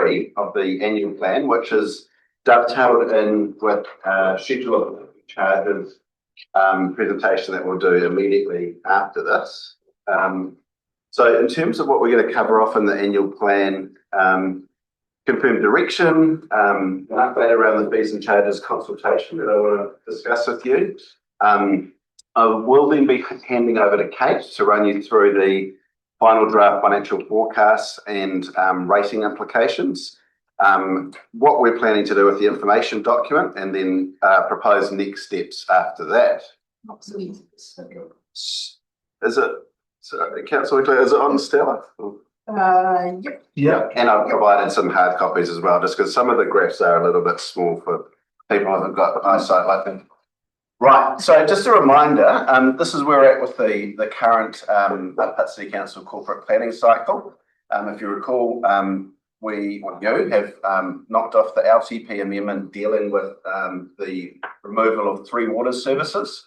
3 of the annual plan, which is dovetailed in with schedule of charges presentation that we'll do immediately after this. So in terms of what we're going to cover off in the annual plan, confirm direction, an update around the fees and charges consultation that I want to discuss with you. I will then be handing over to Kate to run you through the final draft financial forecasts and rating implications, what we're planning to do with the information document, and then propose next steps after that. Is it, Councillor Leclerc, is it on Stella? Yep. Yeah, and I've provided some hard copies as well, just because some of the graphs are a little bit small for people who haven't got eyesight like me. Right, so just a reminder, this is where we're at with the current Hutt City Council corporate planning cycle. If you recall, you have knocked off the LTP amendment dealing with the removal of 3 water services.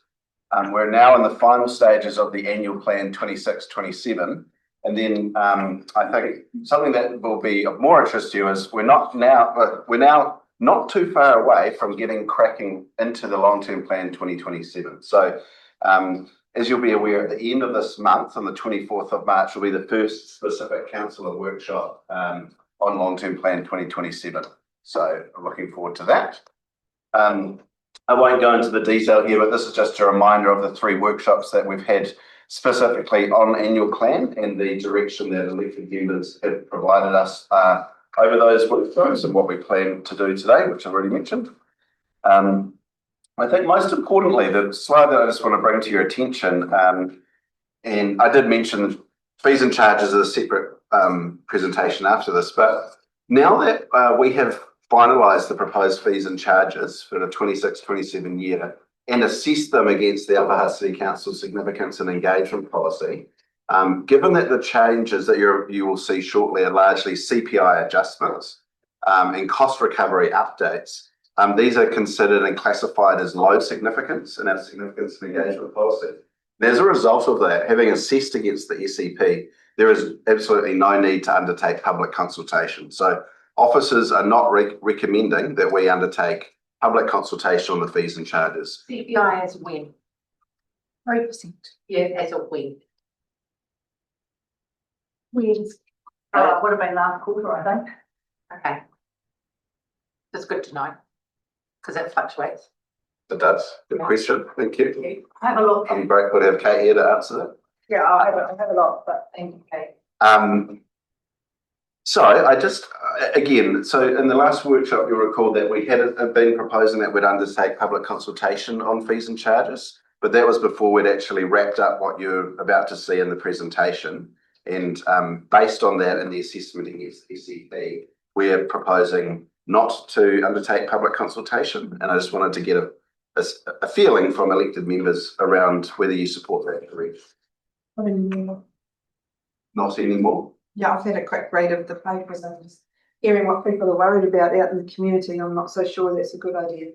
We're now in the final stages of the annual plan 26-27. And then I think something that will be of more interest to you is we're now not too far away from getting cracking into the long-term plan 2027. So as you'll be aware, at the end of this month, on the 24th of March, will be the first specific councillor workshop on long-term plan 2027. So I'm looking forward to that. I won't go into the detail here, but this is just a reminder of the 3 workshops that we've had specifically on annual plan and the direction that elected members have provided us over those workshops and what we plan to do today, which I've already mentioned. I think most importantly, the slide that I just want to bring to your attention, and I did mention fees and charges as a separate presentation after this, but now that we have finalised the proposed fees and charges for the 26-27 year and assessed them against the Upper Hutt City Council significance and engagement policy, given that the changes that you will see shortly are largely CPI adjustments and cost recovery updates, these are considered and classified as low significance in our significance and engagement policy. And as a result of that, having assessed against the SEP, there is absolutely no need to undertake public consultation. So officers are not recommending that we undertake public consultation on the fees and charges. CPI as when? 3%. Yeah, as a when. When? Would have been last quarter, I think. Okay. That's good to know, because that fluctuates. It does. Good question. Thank you. I have a look. I'm grateful to have Kate here to answer that. Yeah, I have a lot, but thank you, Kate. So I just, again, so in the last workshop, you'll recall that we had been proposing that we'd undertake public consultation on fees and charges, but that was before we'd actually wrapped up what you're about to see in the presentation. And based on that and the assessment against SEP, we're proposing not to undertake public consultation. And I just wanted to get a feeling from elected members around whether you support that direction. Not anymore. Not anymore? Yeah, I've had a quick read of the papers and just hearing what people are worried about out in the community. I'm not so sure that's a good idea.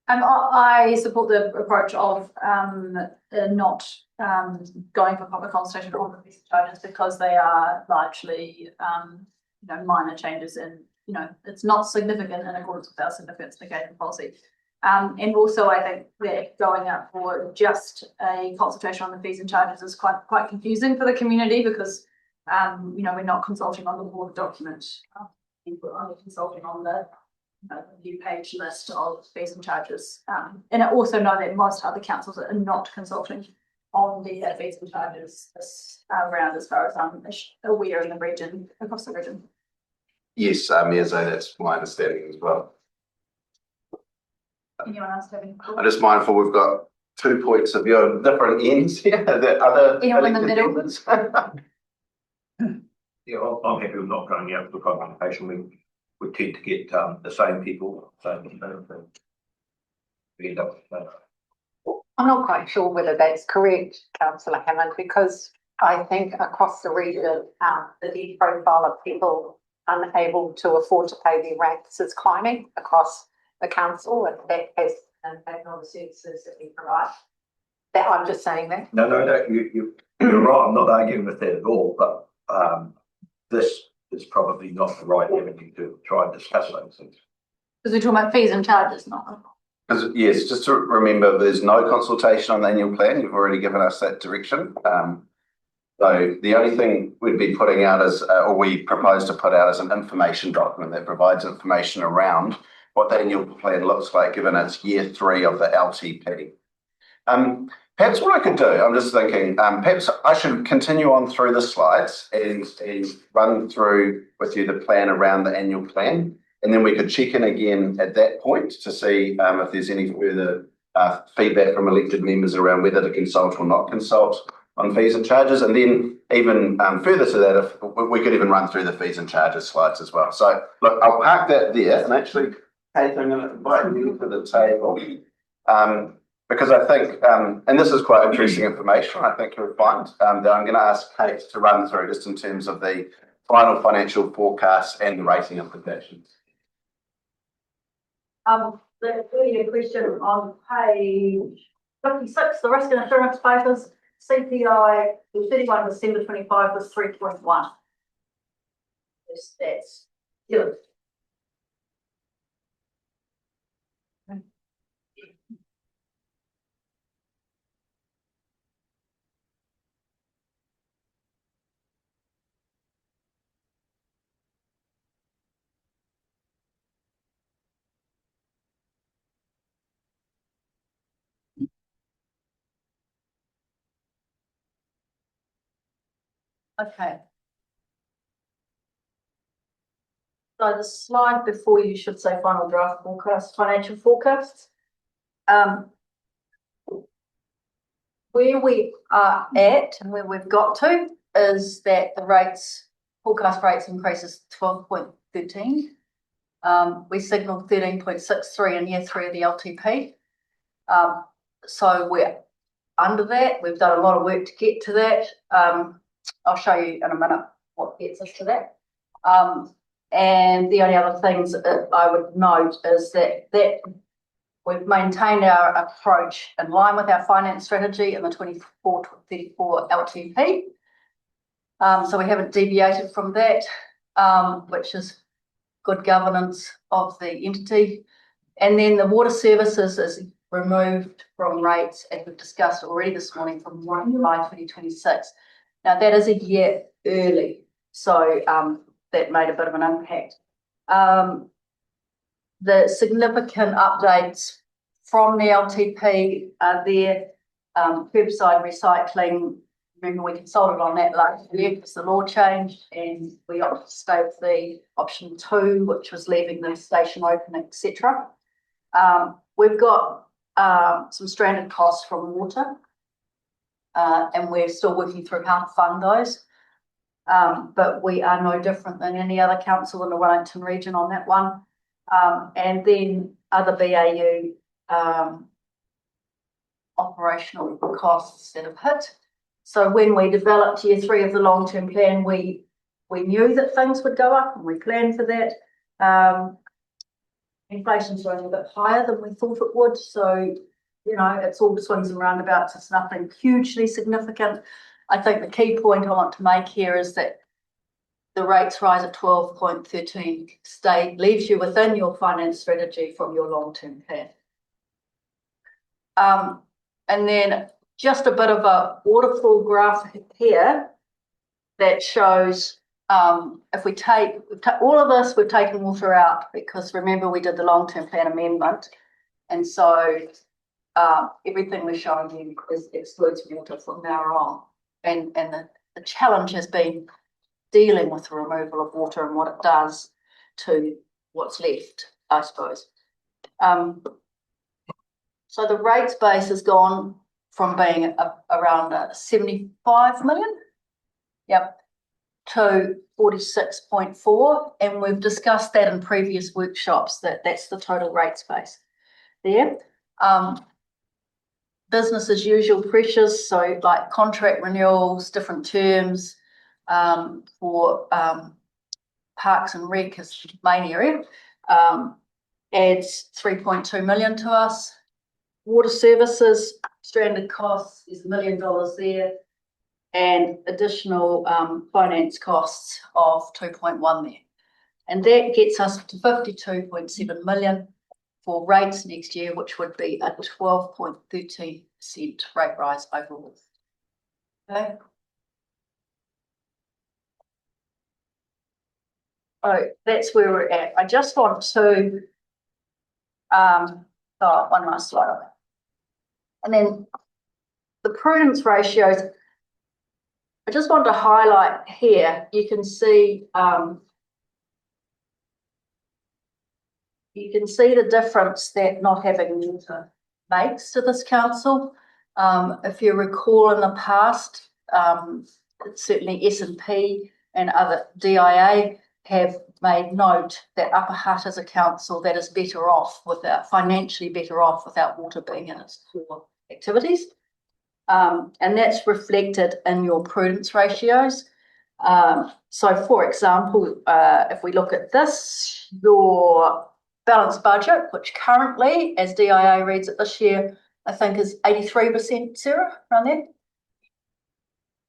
I support the approach of not going for public consultation on the fees and charges, because they are largely minor changes, and it's not significant in accordance with our significance and engagement policy. And also, I think that going out for just a consultation on the fees and charges is quite confusing for the community, because we're not consulting on the board document. We're only consulting on the new page list of fees and charges. And I also know that most other councils are not consulting on the fees and charges this round, as far as I'm aware in the region, across the region. Yes, Miazo, that's my understanding as well. Anyone else have any? I'm just mindful we've got 2 points of view on different ends here. The other anyone in the middle? Yeah, I'm happy with not going out for consultation. We tend to get the same people. We end up. I'm not quite sure whether that's correct, Councillor Hammond, because I think across the region, the profile of people unable to afford to pay their rents is climbing across the council, and that has an impact on the services that we provide. That I'm just saying that. No, you're right. I'm not arguing with that at all. But this it's probably not the right avenue to try and discuss those things. Because we're talking about fees and charges, not. Because, yes, just to remember, there's no consultation on the annual plan. You've already given us that direction. So the only thing we'd be putting out is, or we propose to put out, is an information document that provides information around what the annual plan looks like, given it's year 3 of the LTP. Perhaps what I could do, I'm just thinking, perhaps I should continue on through the slides and run through with you the plan around the annual plan. And then we could check in again at that point to see if there's any further feedback from elected members around whether to consult or not consult on fees and charges. And then even further to that, if we could even run through the fees and charges slides as well. So look, I'll park that there, and actually, Kate, I'm going to invite you to the table. Because I think, and this is quite interesting information, I think you'll find, that I'm going to ask Kate to run through just in terms of the final financial forecast and the rating implications. There's really a question on page 56, the risk and insurance papers, CPI, the 31 December 25 was 3.1. That's good. Okay. So the slide before you should say final draft forecast, financial forecasts. Where we are at and where we've got to is that the rates, forecast rates increases 12.13. We signalled 13.63 in year 3 of the LTP. So we're under that. We've done a lot of work to get to that. I'll show you in a minute what gets us to that. And the only other things that I would note is that we've maintained our approach in line with our finance strategy in the 24-34 LTP. So we haven't deviated from that, which is good governance of the entity. And then the water services is removed from rates, as we've discussed already this morning, from 1 July 2026. Now that is a year early, so that made a bit of an impact. The significant updates from the LTP are there. Curbside recycling, remember we consulted on that last year because the law changed and we opted to stay with the option 2, which was leaving the station open, etc. We've got some stranded costs from water, and we're still working through how to fund those. But we are no different than any other council in the Wellington region on that one. And then other BAU operational costs that have hit. So when we developed year 3 of the long-term plan, we knew that things would go up and we planned for that. Inflation's running a bit higher than we thought it would. So, you know, it's all swings and roundabouts. It's nothing hugely significant. I think the key point I want to make here is that the rates rise at 12.13 leaves you within your finance strategy from your long-term plan. And then just a bit of a waterfall graph here that shows if we take all of this, we've taken water out because remember we did the long-term plan amendment, and so everything we're showing you excludes water from now on. And the challenge has been dealing with the removal of water and what it does to what's left, I suppose. So the rates base has gone from being around 75 million, to 46.4, and we've discussed that in previous workshops that's the total rates base there. Business as usual pressures, so like contract renewals, different terms for Parks and Rec is the main area, adds 3.2 million to us. Water services, stranded costs is $1 million there. and additional finance costs of 2.1 there. And that gets us to 52.7 million for rates next year, which would be a 12.13% rate rise overall. Okay. So that's where we're at. I just want to one last slide on it. And then the prudence ratios, I just want to highlight here, you can see the difference that not having water makes to this council. If you recall in the past, certainly S&P and other DIA have made note that Upper Hutt as a council that is better off financially better off without water being in its core activities. And that's reflected in your prudence ratios. So for example, if we look at this, your balanced budget, which currently, as DIA reads it this year, I think is 83%, Sarah, around there?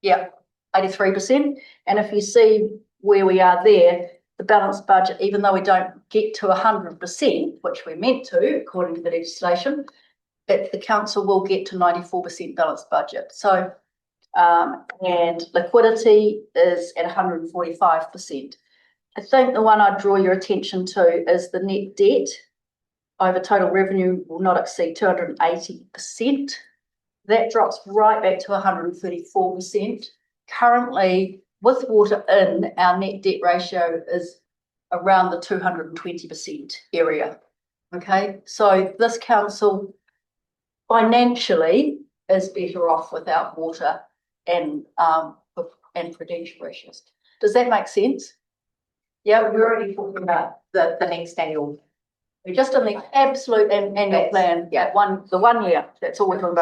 Yeah, 83%. And if you see where we are there, the balanced budget, even though we don't get to 100%, which we're meant to, according to the legislation, the council will get to 94% balanced budget. So, and liquidity is at 145%. I think the one I'd draw your attention to is the net debt over total revenue will not exceed 280%. That drops right back to 134%. Currently, with water in, our net debt ratio is around the 220% area. Okay, so this council financially is better off without water and prudential ratios. Does that make sense? Yeah, we're already talking about the next annual. We're just on the absolute annual plan. Yeah, the 1 year. That's all we're talking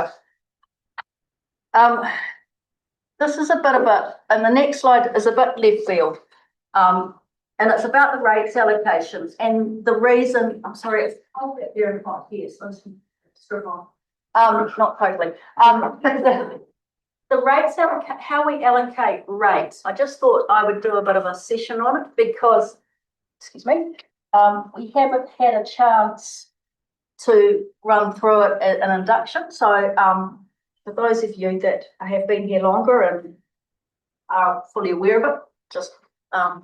about. This is a bit of and the next slide is a bit left field. And it's about the rates allocations. And the reason, I'm sorry, it's very hot here, so I'm strip on. Not totally. The rates how we allocate rates. I just thought I would do a bit of a session on it because, excuse me, we haven't had a chance to run through it at an induction. So for those of you that have been here longer and are fully aware of it, just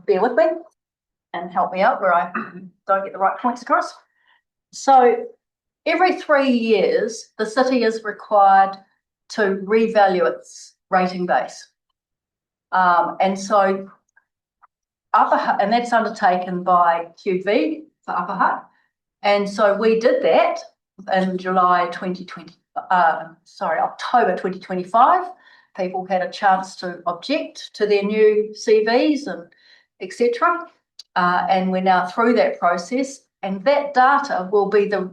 bear with me and help me out where I don't get the right points across. So every 3 years, the city is required to revalue its rating base. And so Upper Hutt, and that's undertaken by QV for Upper Hutt. And so we did that in October 2025. People had a chance to object to their new CVs and etc. And we're now through that process. And that data will be the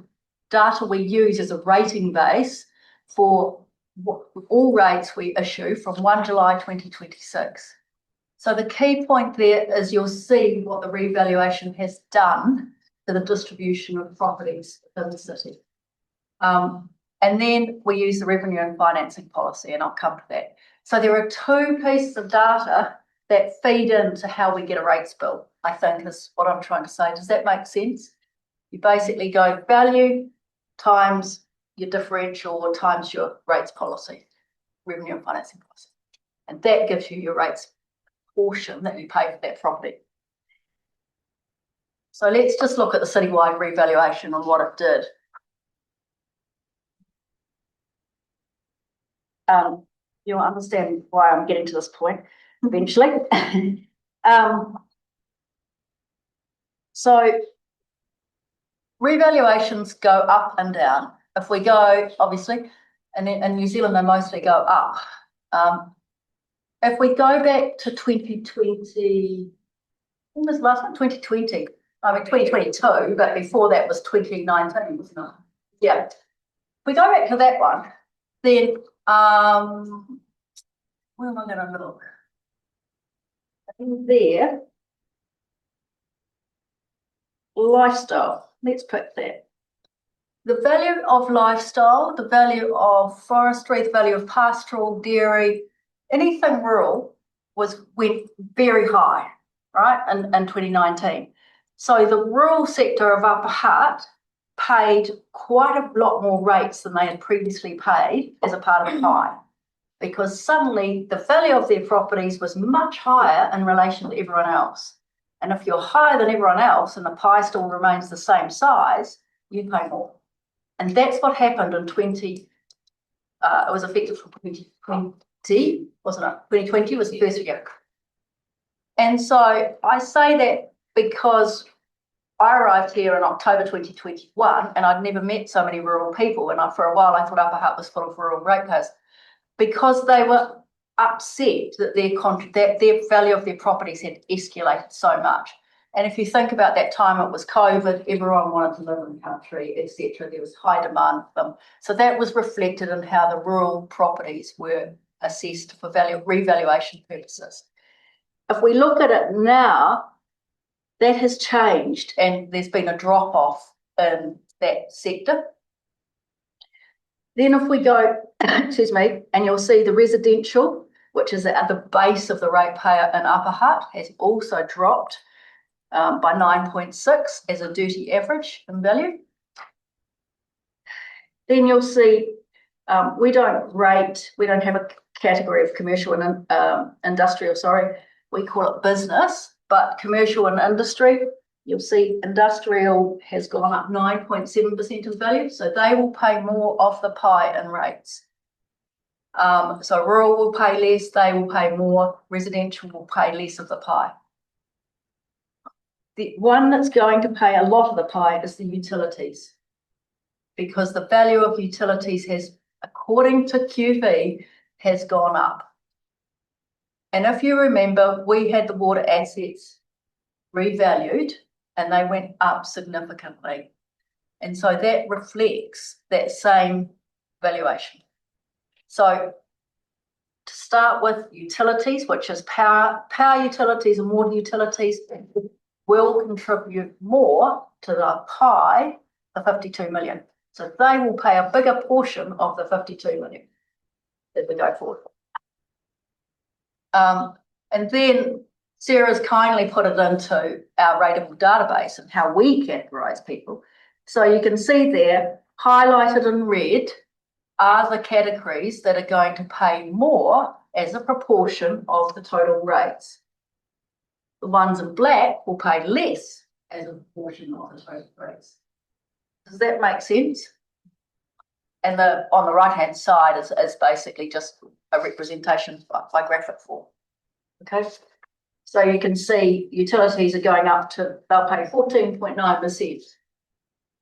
data we use as a rating base for all rates we issue from 1 July 2026. So the key point there is you'll see what the revaluation has done to the distribution of properties in the city. And then we use the revenue and financing policy, and I'll come to that. So there are two pieces of data that feed into how we get a rates bill, I think is what I'm trying to say. Does that make sense? You basically go value times your differential or times your rates policy, revenue and financing policy. And that gives you your rates portion that you pay for that property. So let's just look at the citywide revaluation and what it did. You'll understand why I'm getting to this point eventually. So revaluations go up and down. If we go, obviously, and in New Zealand, they mostly go up. If we go back to 2020, when was the last one? 2020. I mean, 2022, but before that was 2019, wasn't it? Yeah. If we go back to that one, then where am I going to look? In there, lifestyle. Let's pick that. The value of lifestyle, the value of forestry, the value of pastoral, dairy, anything rural went very high, right, in 2019. So the rural sector of Upper Hutt paid quite a lot more rates than they had previously paid as a part of the pie, because suddenly the value of their properties was much higher in relation to everyone else. And if you're higher than everyone else and the pie still remains the same size, you pay more. And that's what happened in it was effective from 2020, wasn't it? 2020 was the first year. And so I say that because I arrived here in October 2021 and I'd never met so many rural people. And for a while I thought Upper Hutt was full of rural ratepayers, because they were upset that their value of their properties had escalated so much. And if you think about that time, it was COVID, everyone wanted to live in the country, etc. There was high demand for them. So that was reflected in how the rural properties were assessed for revaluation purposes. If we look at it now, that has changed and there's been a drop off in that sector. Then if we go, excuse me, and you'll see the residential, which is at the base of the ratepayer in Upper Hutt, has also dropped by 9.6 as a duty average in value. Then you'll see we don't have a category of commercial and industrial, we call it business, but commercial and industry, you'll see industrial has gone up 9.7% in value, so they will pay more of the pie in rates. So rural will pay less, they will pay more, residential will pay less of the pie. The one that's going to pay a lot of the pie is the utilities, because the value of utilities has, according to QV, has gone up. And if you remember, we had the water assets revalued and they went up significantly. And so that reflects that same valuation. So to start with, utilities, which is power utilities and water utilities, will contribute more to the pie, the 52 million. So they will pay a bigger portion of the 52 million as we go forward. And then Sarah's kindly put it into our rateable database and how we categorise people. So you can see there, highlighted in red, are the categories that are going to pay more as a proportion of the total rates. The ones in black will pay less as a proportion of the total rates. Does that make sense? And on the right-hand side is basically just a representation by graphic form. Okay, so you can see utilities are going up to, they'll pay 14.9%.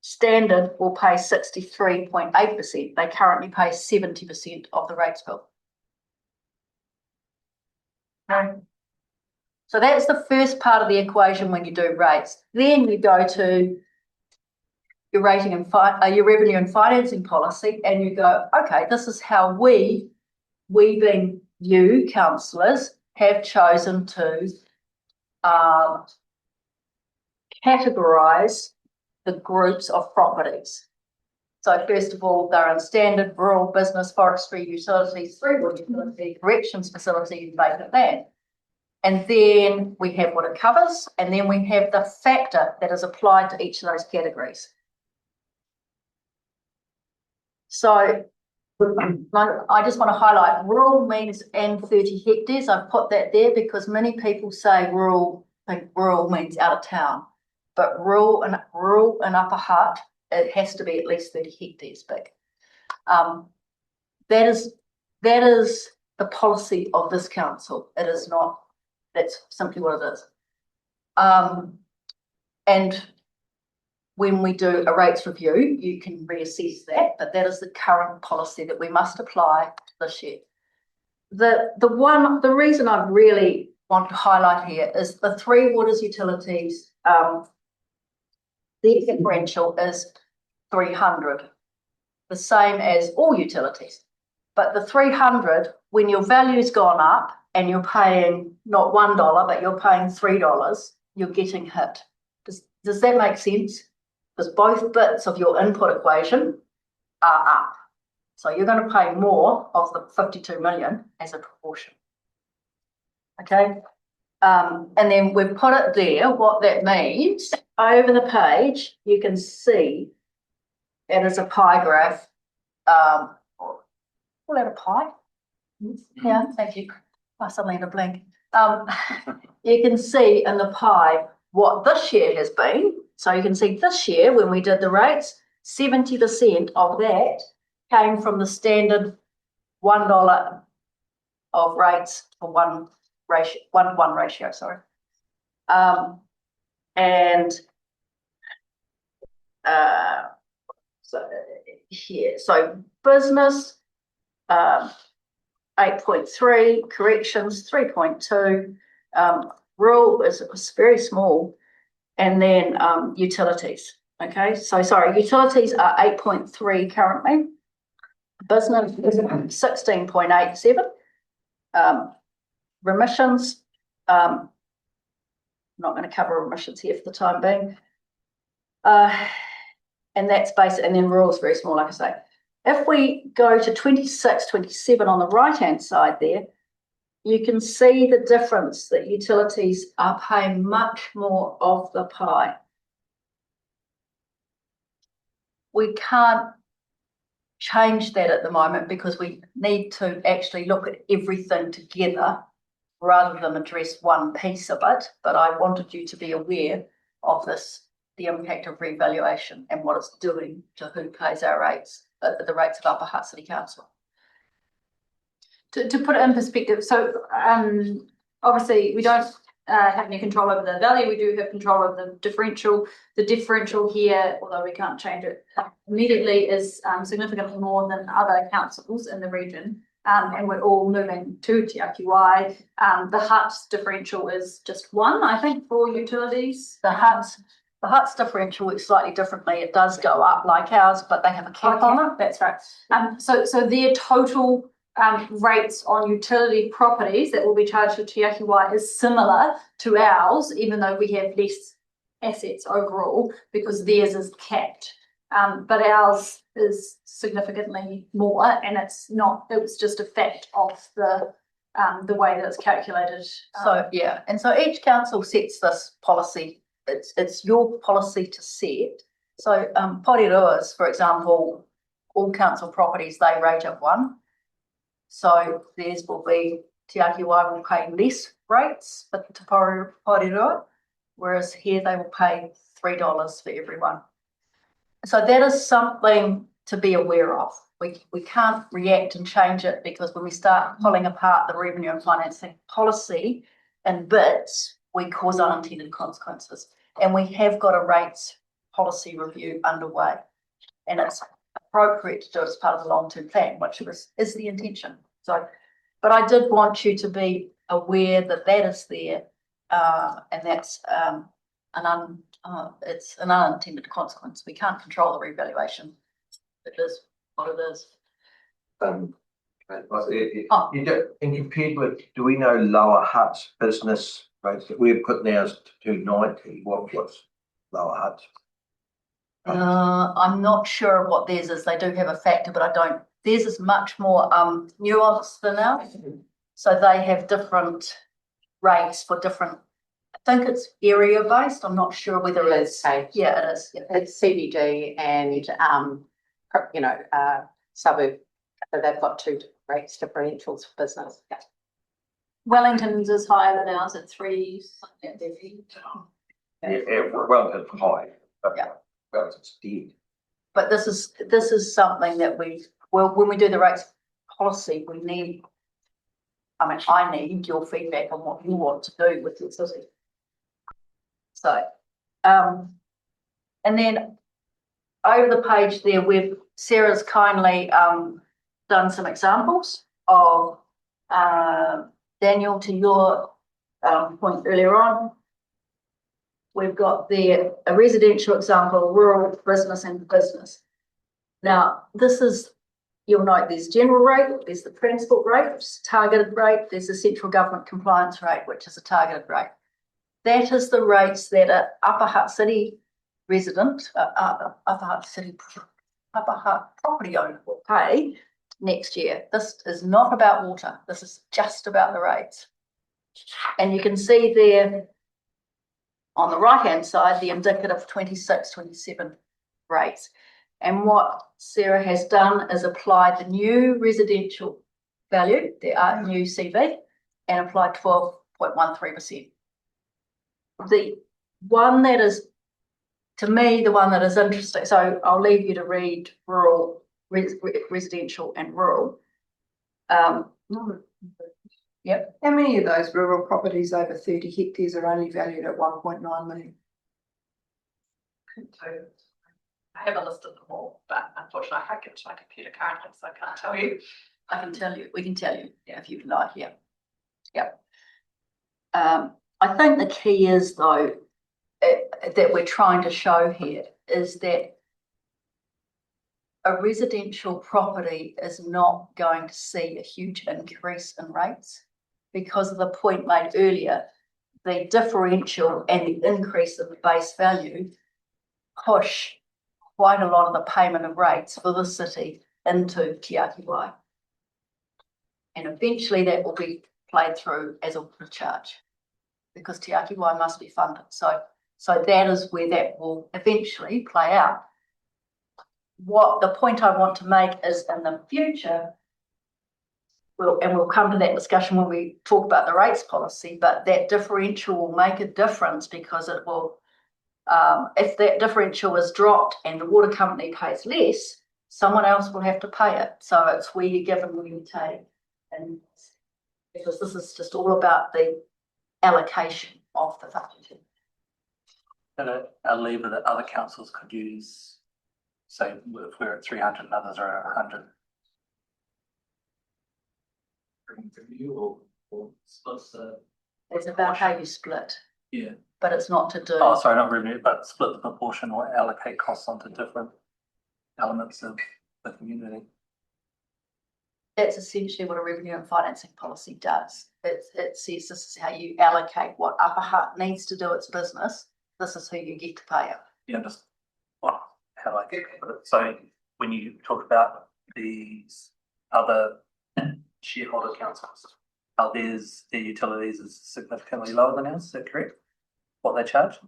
Standard will pay 63.8%. They currently pay 70% of the rates bill. Okay. So that's the first part of the equation when you do rates. Then you go to your rating and your revenue and financing policy, and you go, okay, this is how we being you, councillors, have chosen to categorise the groups of properties. So first of all, they're in standard, rural, business, forestry, utilities, three-wheel utility, corrections facility, and vacant land. And then we have what it covers, and then we have the factor that is applied to each of those categories. So I just want to highlight rural means and 30 hectares. I've put that there because many people say rural, think rural means out of town, but rural and Upper Hutt, it has to be at least 30 hectares big. That is the policy of this council. It is not. That's simply what it is. And when we do a rates review, you can reassess that, but that is the current policy that we must apply this year. The reason I really want to highlight here is the three waters utilities, the differential is 300, the same as all utilities. But the 300, when your value's gone up and you're paying not $1, but you're paying $3, you're getting hit. Does that make sense? Because both bits of your input equation are up. So you're going to pay more of the 52 million as a proportion. Okay. And then we've put it there. What that means, over the page, you can see it is a pie graph. Call that a pie? Yeah, thank you. I suddenly had a blank. You can see in the pie what this year has been. So you can see this year when we did the rates, 70% of that came from the standard $1 of rates for one ratio, 1-to-1 ratio, sorry. And so here, so business, 8.3, corrections 3.2, rural is very small, and then utilities. Okay, so sorry, utilities are 8.3 currently. Business is 16.87. Remissions, I'm not going to cover remissions here for the time being. And that's basic, and then rural is very small, like I say. If we go to 26, 27 on the right-hand side there, you can see the difference that utilities are paying much more of the pie. We can't change that at the moment because we need to actually look at everything together rather than address one piece of it. But I wanted you to be aware of this, the impact of revaluation and what it's doing to who pays our rates, the rates of Upper Hutt City Council. To put it in perspective, so obviously we don't have any control over the value. We do have control over the differential. The differential here, although we can't change it immediately, is significantly more than other councils in the region. And we're all moving to TRQI. The Hutt's differential is just 1, I think, for utilities. The Hutt's differential works slightly differently. It does go up like ours, but they have a cap on it. That's right. So their total rates on utility properties that will be charged to TRQI is similar to ours, even though we have less assets overall, because theirs is capped. But ours is significantly more, and it's not. It was just a fact of the way that it's calculated. So yeah, and so each council sets this policy. It's your policy to set. So Poreroa's, for example, all council properties they rate at 1. So theirs will be TRQI will pay less rates for Te Poreroa, whereas here they will pay $3 for everyone. So that is something to be aware of. We can't react and change it, because when we start pulling apart the revenue and financing policy in bits, we cause unintended consequences. And we have got a rates policy review underway, and it's appropriate to do it as part of the long-term plan, which is the intention. So, but I did want you to be aware that that is there, and that's it's an unintended consequence. We can't control the revaluation. It is what it is. And compared with, do we know Lower Hutt's business rates that we've put now is 290? What's Lower Hutt's? I'm not sure of what theirs is. They do have a factor, but I don't. Theirs is much more nuanced than ours. So they have different rates for different. I think it's area based. I'm not sure whether it's. Yeah, it is. Yeah. It's CBD and suburb. So they've got 2 rates differentials for business. Wellington's is higher than ours at 3. Well, it's high. Yeah. Well, it's dead. But this is something that when we do the rates policy, we need. I need your feedback on what you want to do with your city. So, and then over the page there, Sarah's kindly done some examples of Daniel, to your point earlier on. We've got there a residential example, rural, business and business. Now, this is, you'll note there's general rate, there's the transport rate, which is a targeted rate, there's the central government compliance rate, which is a targeted rate. That is the rates that an Upper Hutt City resident, Upper Hutt property owner will pay next year. This is not about water. This is just about the rates. And you can see there on the right-hand side, the indicative 26, 27 rates. And what Sarah has done is applied the new residential value, the new CV, and applied 12.13%. The one that is, to me, the one that is interesting, so I'll leave you to read rural, residential and rural. Yep. How many of those rural properties over 30 hectares are only valued at 1.9 million? I have a list of them all, but unfortunately I can't get to my computer currently, so I can't tell you. I can tell you, we can tell you, yeah, if you'd like, yeah. Yep. I think the key is though, that we're trying to show here is that a residential property is not going to see a huge increase in rates because of the point made earlier, the differential and the increase in the base value push quite a lot of the payment of rates for the city into Te Ake Wai. And eventually that will be played through as a water charge because Te Ake Wai must be funded. So that is where that will eventually play out. What the point I want to make is in the future, we'll come to that discussion when we talk about the rates policy, but that differential will make a difference because it will, if that differential is dropped and the water company pays less, someone else will have to pay it. So it's where you give and where you take. And because this is just all about the allocation of the budget. And a lever that other councils could use, say if we're at 300 and others are at 100. Or splits It's about how you split. Yeah. But it's not to do. Oh, sorry, not revenue, but split the proportion or allocate costs onto different elements of the community. That's essentially what a revenue and financing policy does. It says this is how you allocate what Upper Hutt needs to do its business. This is who you get to pay it. Yeah, just how I get it. So when you talk about these other shareholder councils, their utilities is significantly lower than ours, is that correct? What they charge?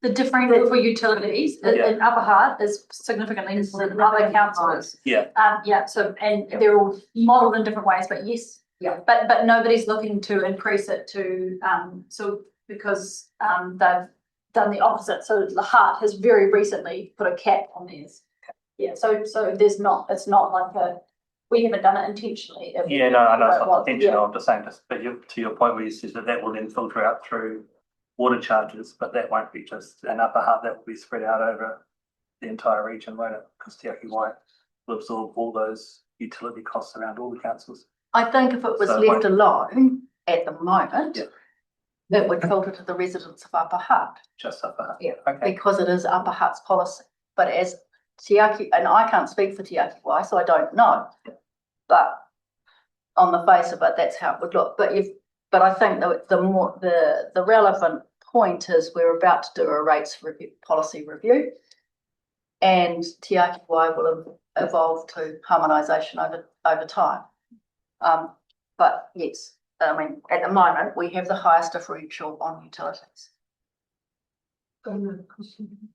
The differential for utilities in Upper Hutt is significantly less than other councils. Yeah. Yeah, so, and they're all modelled in different ways, but yes. Yeah. But nobody's looking to increase it to, so because they've done the opposite. So the Hutt has very recently put a cap on theirs. Yeah, so there's not, it's not like we haven't done it intentionally. Yeah, no, I know it's not intentional. I'm just saying this, but to your point where you said that will then filter out through water charges, but that won't be just an Upper Hutt, that will be spread out over the entire region, won't it? Because Te Ake Wai will absorb all those utility costs around all the councils. I think if it was left alone at the moment, it would filter to the residents of Upper Hutt. Just Upper Hutt. Yeah, okay. because it is Upper Hutt's policy. But as Te Ake, and I can't speak for Te Ake Wai, so I don't know. But on the face of it, that's how it would look. But I think the relevant point is we're about to do a rates review, policy review, and Te Ake Wai will evolve to harmonisation over time. But yes, I mean at the moment we have the highest differential on utilities.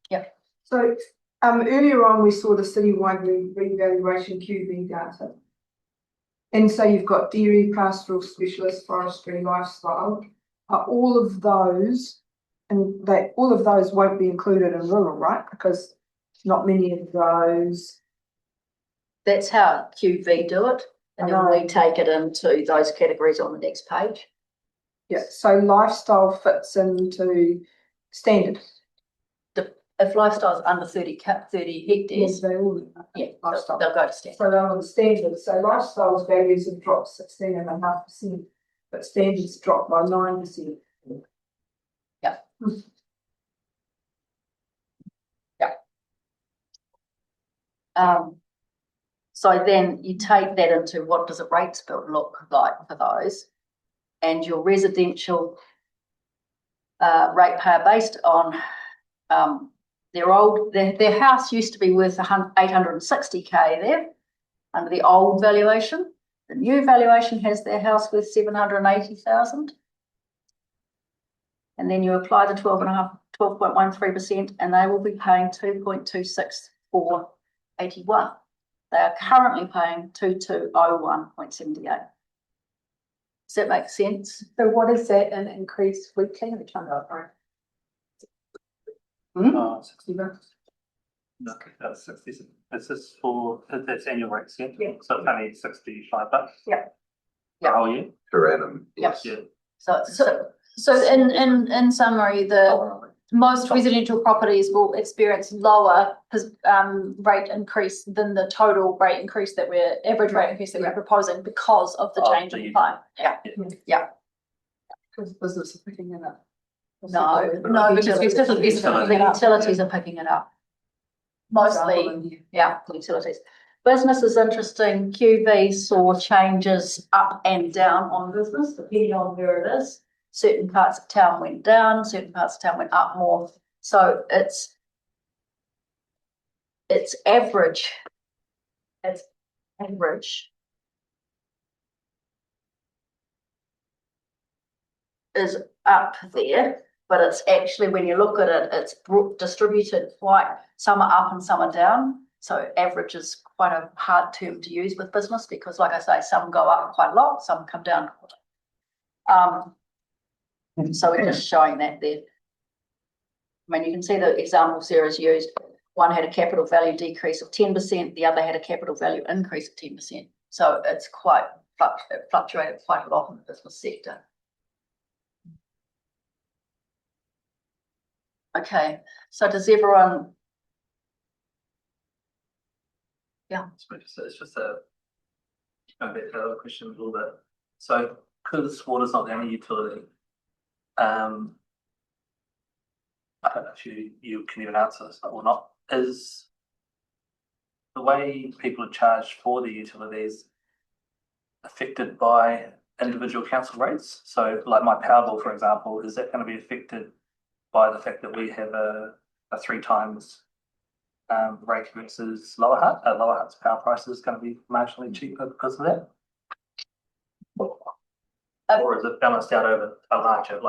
Yeah. So earlier on we saw the citywide revaluation QV data. And so you've got dairy, pastoral, specialist, forestry, lifestyle. Are all of those, and all of those won't be included in rural, right? Because not many of those. That's how QV do it, and then we take it into those categories on the next page. Yeah, so lifestyle fits into standard. If lifestyle's under 30 hectares, Yes, they all lifestyle. they'll go to standard. So they're on the standard. So lifestyle's values have dropped 16.5%, but standards dropped by 9%. Yeah. Yeah. So then you take that into what does a rates bill look like for those, and your residential ratepayer based on their house used to be worth 860k there under the old valuation, The new valuation has their house worth 780,000. And then you apply the 12.13%, and they will be paying 2.26481. They are currently paying 2201.78. Does that make sense? So what is that an increase weekly? Which one? Oh, 60 bucks. No, that's 60. This is for, that's annual rates, yeah? Yeah. So it's only 65 bucks? Yeah. The whole year? Per annum, yes. Yeah. So in summary, most residential properties will experience lower rate increase than the total rate increase average rate increase that we're proposing because of the change in time. Yeah. Because business is picking it up. No, because the utilities are picking it up. Mostly, yeah, the utilities. Business is interesting. QV saw changes up and down on business, depending on where it is. Certain parts of town went down, certain parts of town went up more. So it's average. It's average is up there, but it's actually, when you look at it, it's distributed quite, some are up and some are down. So average is quite a hard term to use with business because, like I say, some go up quite a lot, some come down. So we're just showing that there. I mean, you can see the example Sarah's used. One had a capital value decrease of 10%, the other had a capital value increase of 10%. So it's quite fluctuated quite a lot in the business sector. Okay, so does everyone? Yeah. It's just a going back to the other question a little bit. So because water's not the only utility, I don't know if you can even answer this or not, is the way people are charged for the utilities affected by individual council rates? So like my power bill, for example, is that going to be affected by the fact that we have a 3 times rate versus Lower Hutt? Lower Hutt's power price is going to be marginally cheaper because of that? Or is it balanced out over a larger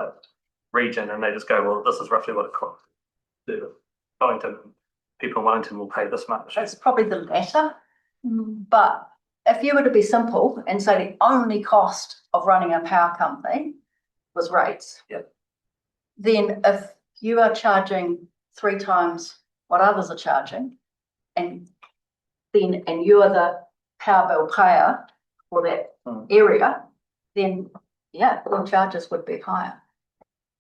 region and they just go, well, this is roughly what it costs to Wellington. People in Wellington will pay this much. It's probably the latter. But if you were to be simple and say the only cost of running a power company was rates, then if you are charging 3 times what others are charging, and you are the power bill payer for that area, then yeah, the charges would be higher.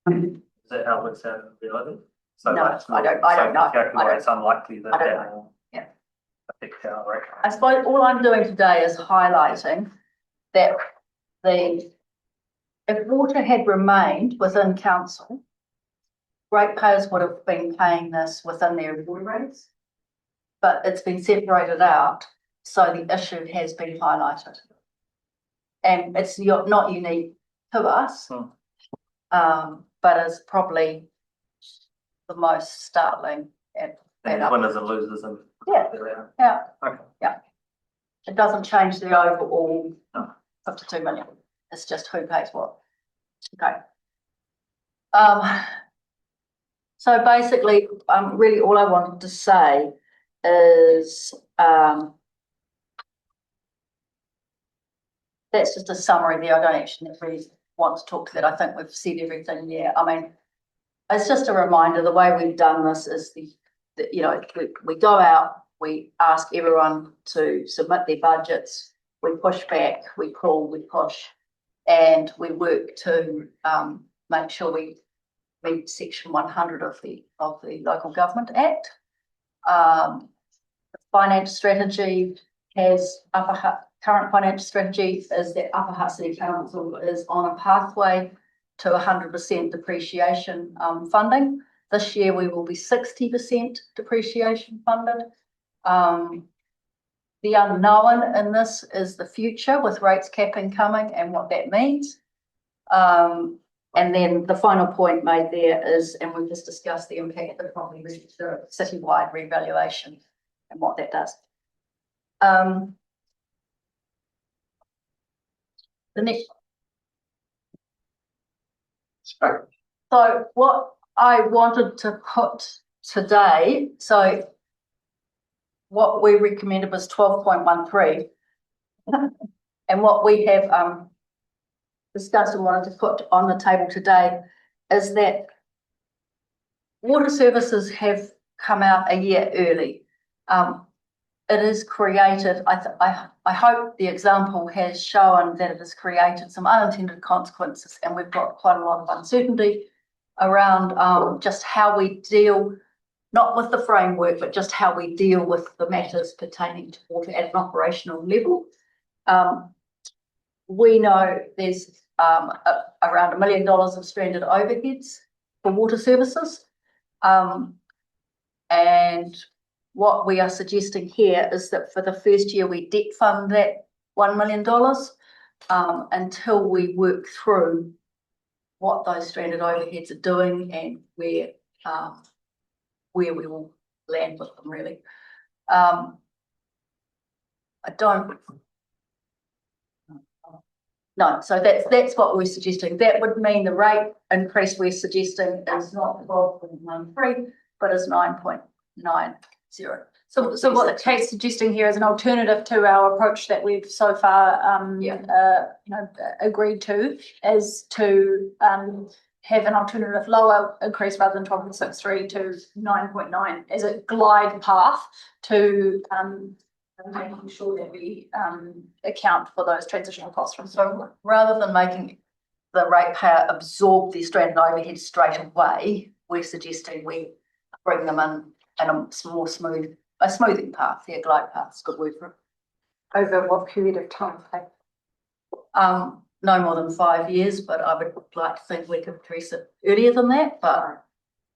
Is that how it works out in reality? So No, I don't know. It's unlikely that that will affect our rate. I suppose all I'm doing today is highlighting that if water had remained within council, ratepayers would have been paying this within their water rates, but it's been separated out, so the issue has been highlighted. And it's not unique to us, but is probably the most startling. And winners and losers and yeah. It doesn't change the overall 52 million. It's just who pays what. Okay. So basically, really all I wanted to say is that's just a summary there. I don't actually really want to talk to that. I think we've said everything there. I mean, it's just a reminder, the way we've done this is we go out, we ask everyone to submit their budgets, we push back, we pull, we push, and we work to make sure we meet Section 100 of the Local Government Act. The finance strategy has current financial strategy is that Upper Hutt City Council is on a pathway to 100% depreciation funding. This year we will be 60% depreciation funded. The unknown in this is the future with rates capping coming and what that means. And then the final point made there is, and we've just discussed the impact of the property register citywide revaluation and what that does. The next. Sorry. So what I wanted to put today, so what we recommended was 12.13. And what we have discussed and wanted to put on the table today is that water services have come out a year early. It has created, I hope the example has shown that it has created some unintended consequences, and we've got quite a lot of uncertainty around just how we deal, not with the framework, but just how we deal with the matters pertaining to water at an operational level. We know there's around $1 million of stranded overheads for water services. And what we are suggesting here is that for the first year, we debt fund that $1 million until we work through what those stranded overheads are doing and where we will land with them, really. No, so that's what we're suggesting. That would mean the rate increase we're suggesting is not 12.13, but is 9.90. So what Kate's suggesting here is an alternative to our approach that we've so far, agreed to, is to have an alternative lower increase rather than 12.63 to 9.9 as a glide path to making sure that we account for those transitional costs from. So rather than making the ratepayer absorb the stranded overhead straight away, we're suggesting we bring them in a more smoothing path, a glide path is a good word for it. Over what period of time? No more than 5 years, but I would like to think we could address it earlier than that, but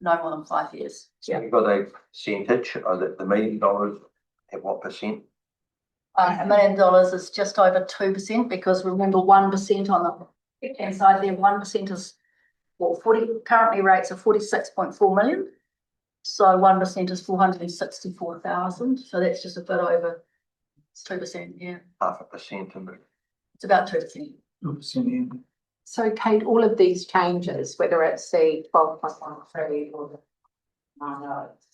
no more than 5 years. So you've got a percentage, or the $1 million at what percent? $1 million is just over 2%, because remember 1% on the left-hand side there, 1% is, well, currently rates are 46.4 million. So 1% is 464,000. So that's just a bit over 2%, yeah. 0.5%. It's about 2%. So Kate, all of these changes, whether it's the 12.13 or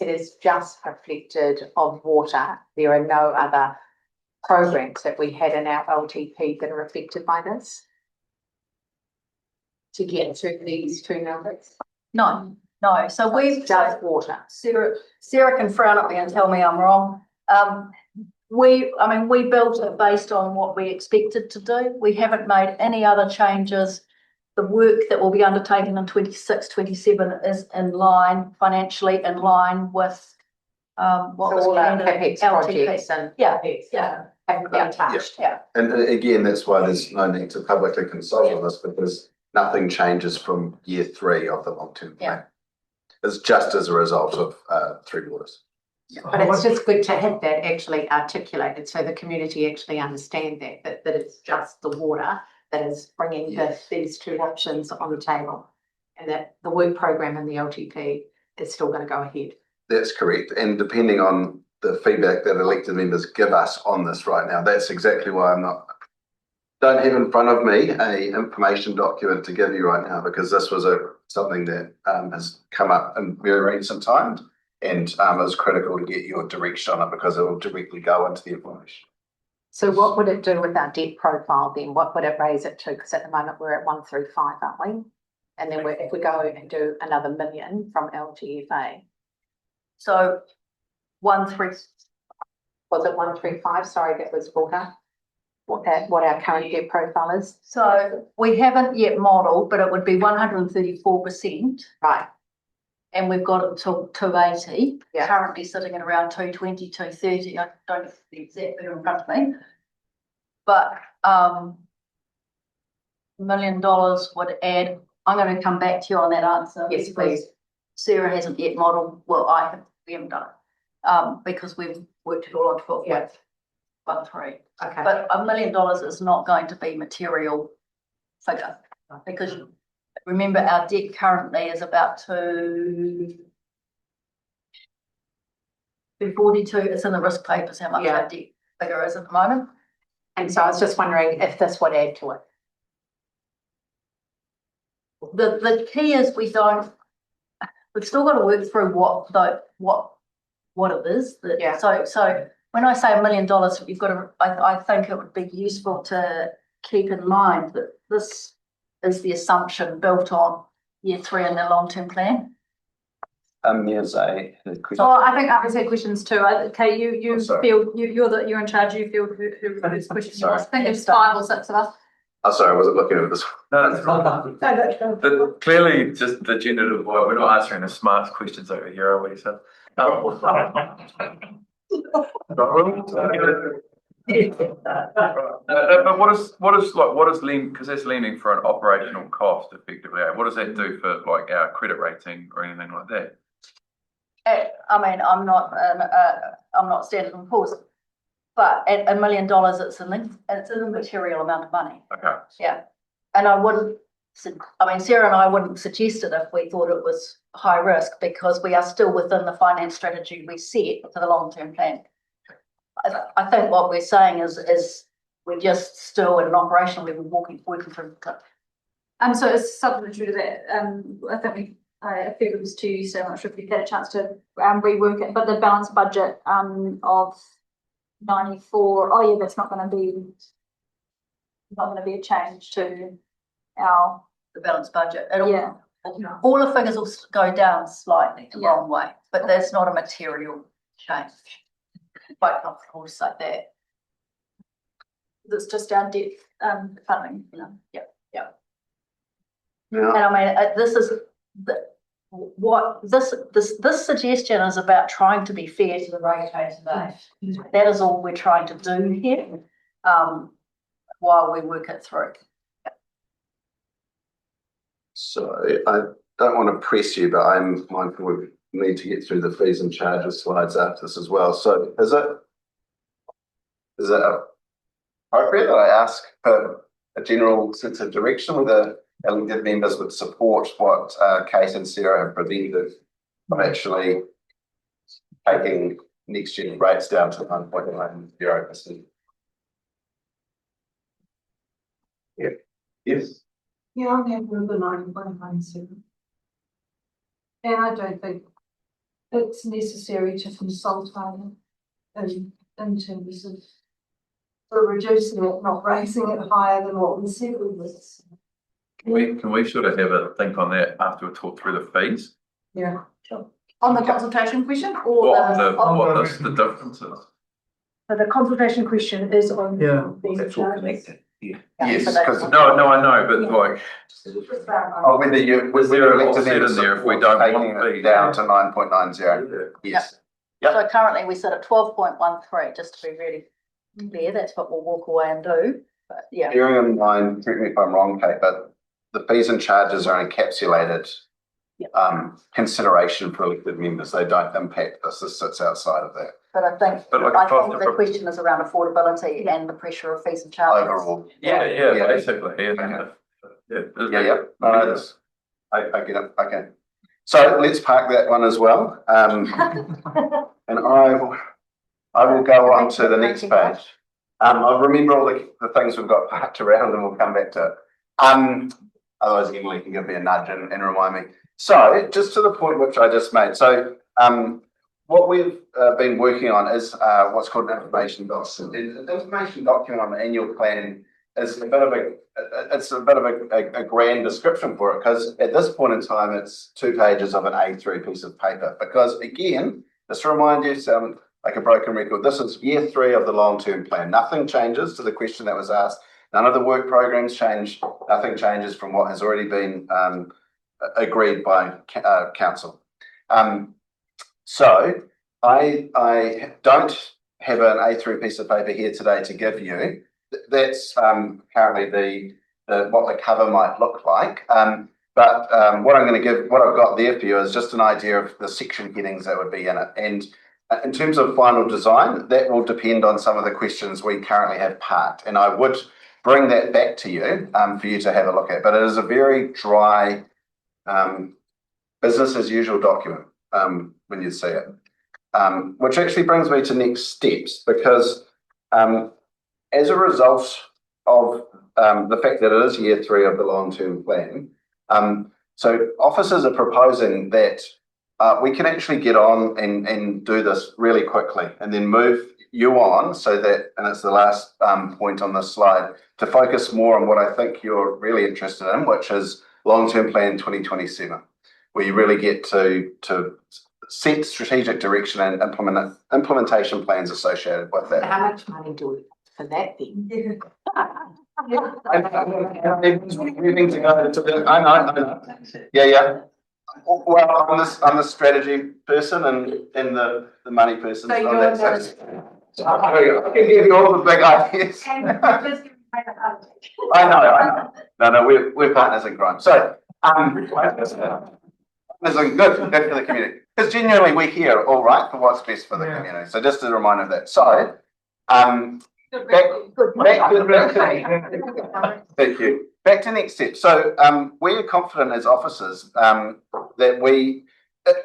it is just reflected of water. There are no other programs that we had in our LTP that are affected by this to get to these two numbers. No. So we've just water. Sarah can frown at me and tell me I'm wrong. We built it based on what we expected to do. We haven't made any other changes. The work that will be undertaken in 26, 27 is in line, financially in line with what was all our planned in CapEx LTP. projects and haven't been touched. Yeah. And again, that's why there's no need to publicly consult on this, because nothing changes from year 3 of the long-term plan. Yeah. It's just as a result of Three Waters. But it's just good to have that actually articulated so the community actually understand that it's just the water that is bringing these two options on the table, and that the work program and the LTP is still going to go ahead. That's correct. And depending on the feedback that elected members give us on this right now, that's exactly why don't have in front of me a information document to give you right now, because this was something that has come up in very recent times, and it was critical to get your direction on it because it will directly go into the information. So what would it do with our debt profile then? What would it raise it to? Because at the moment we're at 135, aren't we? And then if we go and do another $1 million from LTFA. So 1.3. Was it 135? Sorry, that was water. What our current debt profile is. So we haven't yet modelled, but it would be 134%. Right. And we've got it until 280. Yeah. Currently sitting at around 220, 230. I don't have the exact figure in front of me. But $1 million would add. I'm going to come back to you on that answer. Yes, please. Sarah hasn't yet modelled. Well, we haven't done it because we've worked it all on 12 months. 1.3. Okay. But $1 million is not going to be material figure, because remember our debt currently is about 242. It's in the risk papers how much our debt figure is at the moment. And so I was just wondering if this would add to it. the key is we've still got to work through what it is. Yeah. So when I say $1 million, you've got to, I think it would be useful to keep in mind that this is the assumption built on year 3 in their long-term plan. Here's a question. Oh, I think I've had questions too. Kate, you Oh, sorry. feel, you're in charge, you feel whose question you Sorry. asked. I think there's 5 or 6 of us. Oh, sorry, I wasn't looking at this. No, that's fine. No, that's fine. But clearly, just the generative, we're not answering the smart questions over here, are we? So. But what is lean? Because that's leaning for an operational cost, effectively. What does that do for like our credit rating or anything like that? I mean, I'm not Standard & Poor's, but at $1 million, it's an immaterial amount of money. Okay. Yeah, and Sarah and I wouldn't suggest it if we thought it was high risk, because we are still within the finance strategy we set for the long-term plan. I think what we're saying is we're just still at an operational level working through. And so it's supplementary to that, I think it was to you, so I'm not sure if you've had a chance to rework it, but the balanced budget of 94, oh yeah, that's not going to be a change to The balanced budget. yeah. All the figures will go down slightly the Yeah. wrong way, but there's not a material change. Quite comfortable to say that. That's just our debt funding. Yeah. Yeah. And I mean, this suggestion is about trying to be fair to the ratepayers today. That is all we're trying to do here, while we work it through. So I don't want to press you, but I'm mindful we need to get through the fees and charges slides after this as well. So is it appropriate that I ask for a general sense of direction whether elected members would support what Kate and Sarah have presented of actually taking next year's rates down to 1.90%? Yeah. Yes. Yeah, I'm happy with the 9.97. And I don't think it's necessary to consult on in terms of reducing it, not raising it higher than what we said we would. Can we sort of have a think on that after we talk through the fees? Yeah. On the consultation question or What the differences? So the consultation question is on. Yeah. That's all connected. Yeah. Yes, So that's- because No, I know, but like, whether you Was there a elected offset members in there if we support don't want taking it fees? down to 9.90. Yes. Yep. So currently we sit at 12.13, just to be really clear, that's what we'll walk away and do, but yeah. Bearing in mind, correct me if I'm wrong, Kate, but the fees and charges are encapsulated consideration for elected members. They don't impact this. This sits outside of that But I think the question is around affordability and the pressure of fees and charges. overall. yeah, basically. Yeah. Yeah. No, that's, I get it. Okay. So let's park that one as well. And I will go on to the next page. I'll remember all the things we've got parked around and we'll come back to it. Otherwise Emily can give me a nudge and remind me. So just to the point which I just made. So what we've been working on is what's called an information document. An information document on the annual plan is a bit of a grand description for it, because at this point in time it's 2 pages of an A3 piece of paper. Because again, just to remind you, sound like a broken record, this is year 3 of the long-term plan. Nothing changes to the question that was asked. None of the work programs change. Nothing changes from what has already been agreed by council. So I don't have an A3 piece of paper here today to give you. That's currently what the cover might look like. But what I've got there for you is just an idea of the section headings that would be in it. And in terms of final design, that will depend on some of the questions we currently have parked. And I would bring that back to you for you to have a look at. But it is a very dry business as usual document when you see it. Which actually brings me to next steps, because as a result of the fact that it is year 3 of the long-term plan, So officers are proposing that we can actually get on and do this really quickly and then move you on so that, and it's the last point on this slide, to focus more on what I think you're really interested in, which is long-term plan 2027, where you really get to set strategic direction and implementation plans associated with that. How much money do we have for that then? I know. Yeah. Well, I'm the strategy person and the money person. So on you're that, so I can give you all the big ideas. I know. No, we're partners in crime. So, partners in good for the community. Because genuinely we're here, all right, for what's best for the community. So just a reminder of that. So, thank you. Back to next step. So we are confident as officers that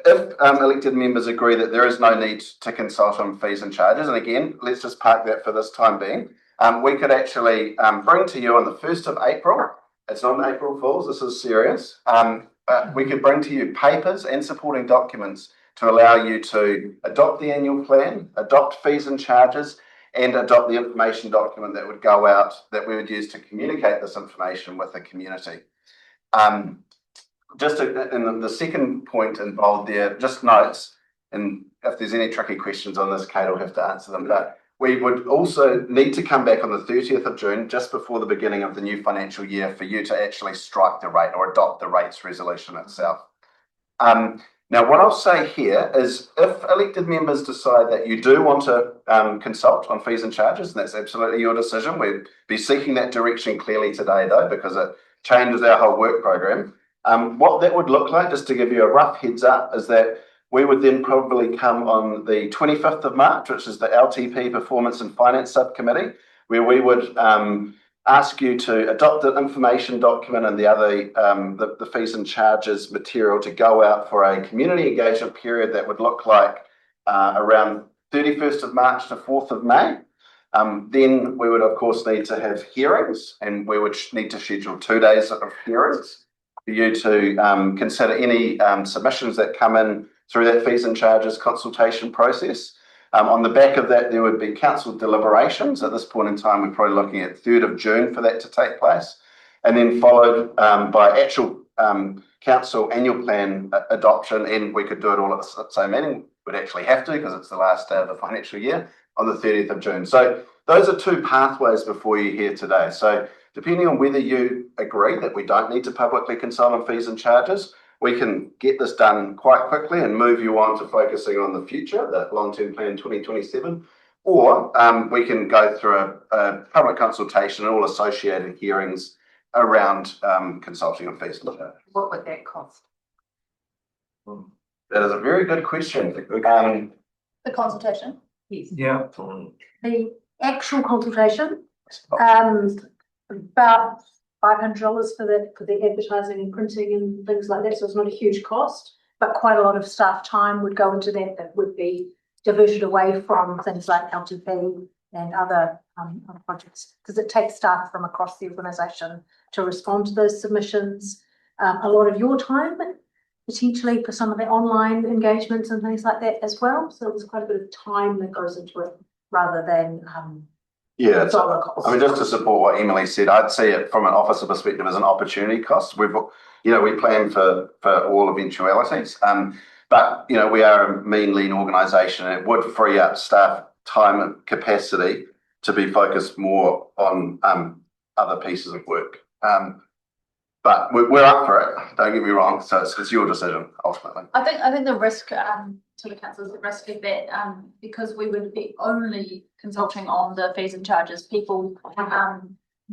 if elected members agree that there is no need to consult on fees and charges, and again, let's just park that for this time being, we could actually bring to you on the 1st of April, it's not an April Fool's, this is serious, we could bring to you papers and supporting documents to allow you to adopt the annual plan, adopt fees and charges, and adopt the information document that would go out that we would use to communicate this information with the community. And the second point involved there, just notes, and if there's any tricky questions on this, Kate will have to answer them, but we would also need to come back on the 30th of June, just before the beginning of the new financial year, for you to actually strike the rate or adopt the rates resolution itself. Now, what I'll say here is if elected members decide that you do want to consult on fees and charges, and that's absolutely your decision, we'd be seeking that direction clearly today, though, because it changes our whole work program. What that would look like, just to give you a rough heads up, is that we would then probably come on the 25th of March, which is the LTP Performance and Finance Subcommittee, where we would ask you to adopt the information document and the other the fees and charges material to go out for a community engagement period that would look like around 31st of March to 4th of May. Then we would of course need to have hearings, and we would need to schedule 2 days of hearings for you to consider any submissions that come in through that fees and charges consultation process. On the back of that, there would be council deliberations. At this point in time, we're probably looking at 3rd of June for that to take place, and then followed by actual council annual plan adoption, and we could do it all at the same meeting. We'd actually have to, because it's the last day of the financial year, on the 30th of June. So those are two pathways before you here today. So depending on whether you agree that we don't need to publicly consult on fees and charges, we can get this done quite quickly and move you on to focusing on the future, that long-term plan 2027, or we can go through a public consultation and all associated hearings around consulting on fees and charges. What would that cost? That is a very good question. The consultation, Yes. Yeah. the actual consultation, about $500 for the advertising and printing and things like that, so it's not a huge cost, but quite a lot of staff time would go into that would be diverted away from things like LTP and other projects, because it takes staff from across the organisation to respond to those submissions. A lot of your time, potentially for some of the online engagements and things like that as well, so there's quite a bit of time that goes into it rather than Yeah, dollar cost. I mean, just to support what Emily said, I'd see it from an officer perspective as an opportunity cost. We plan for all eventualities, but we are a mean, lean organisation, and it would free up staff time and capacity to be focused more on other pieces of work. But we're up for it. Don't get me wrong. So it's your decision ultimately. I think the risk to the council is the risk of that because we would be only consulting on the fees and charges. People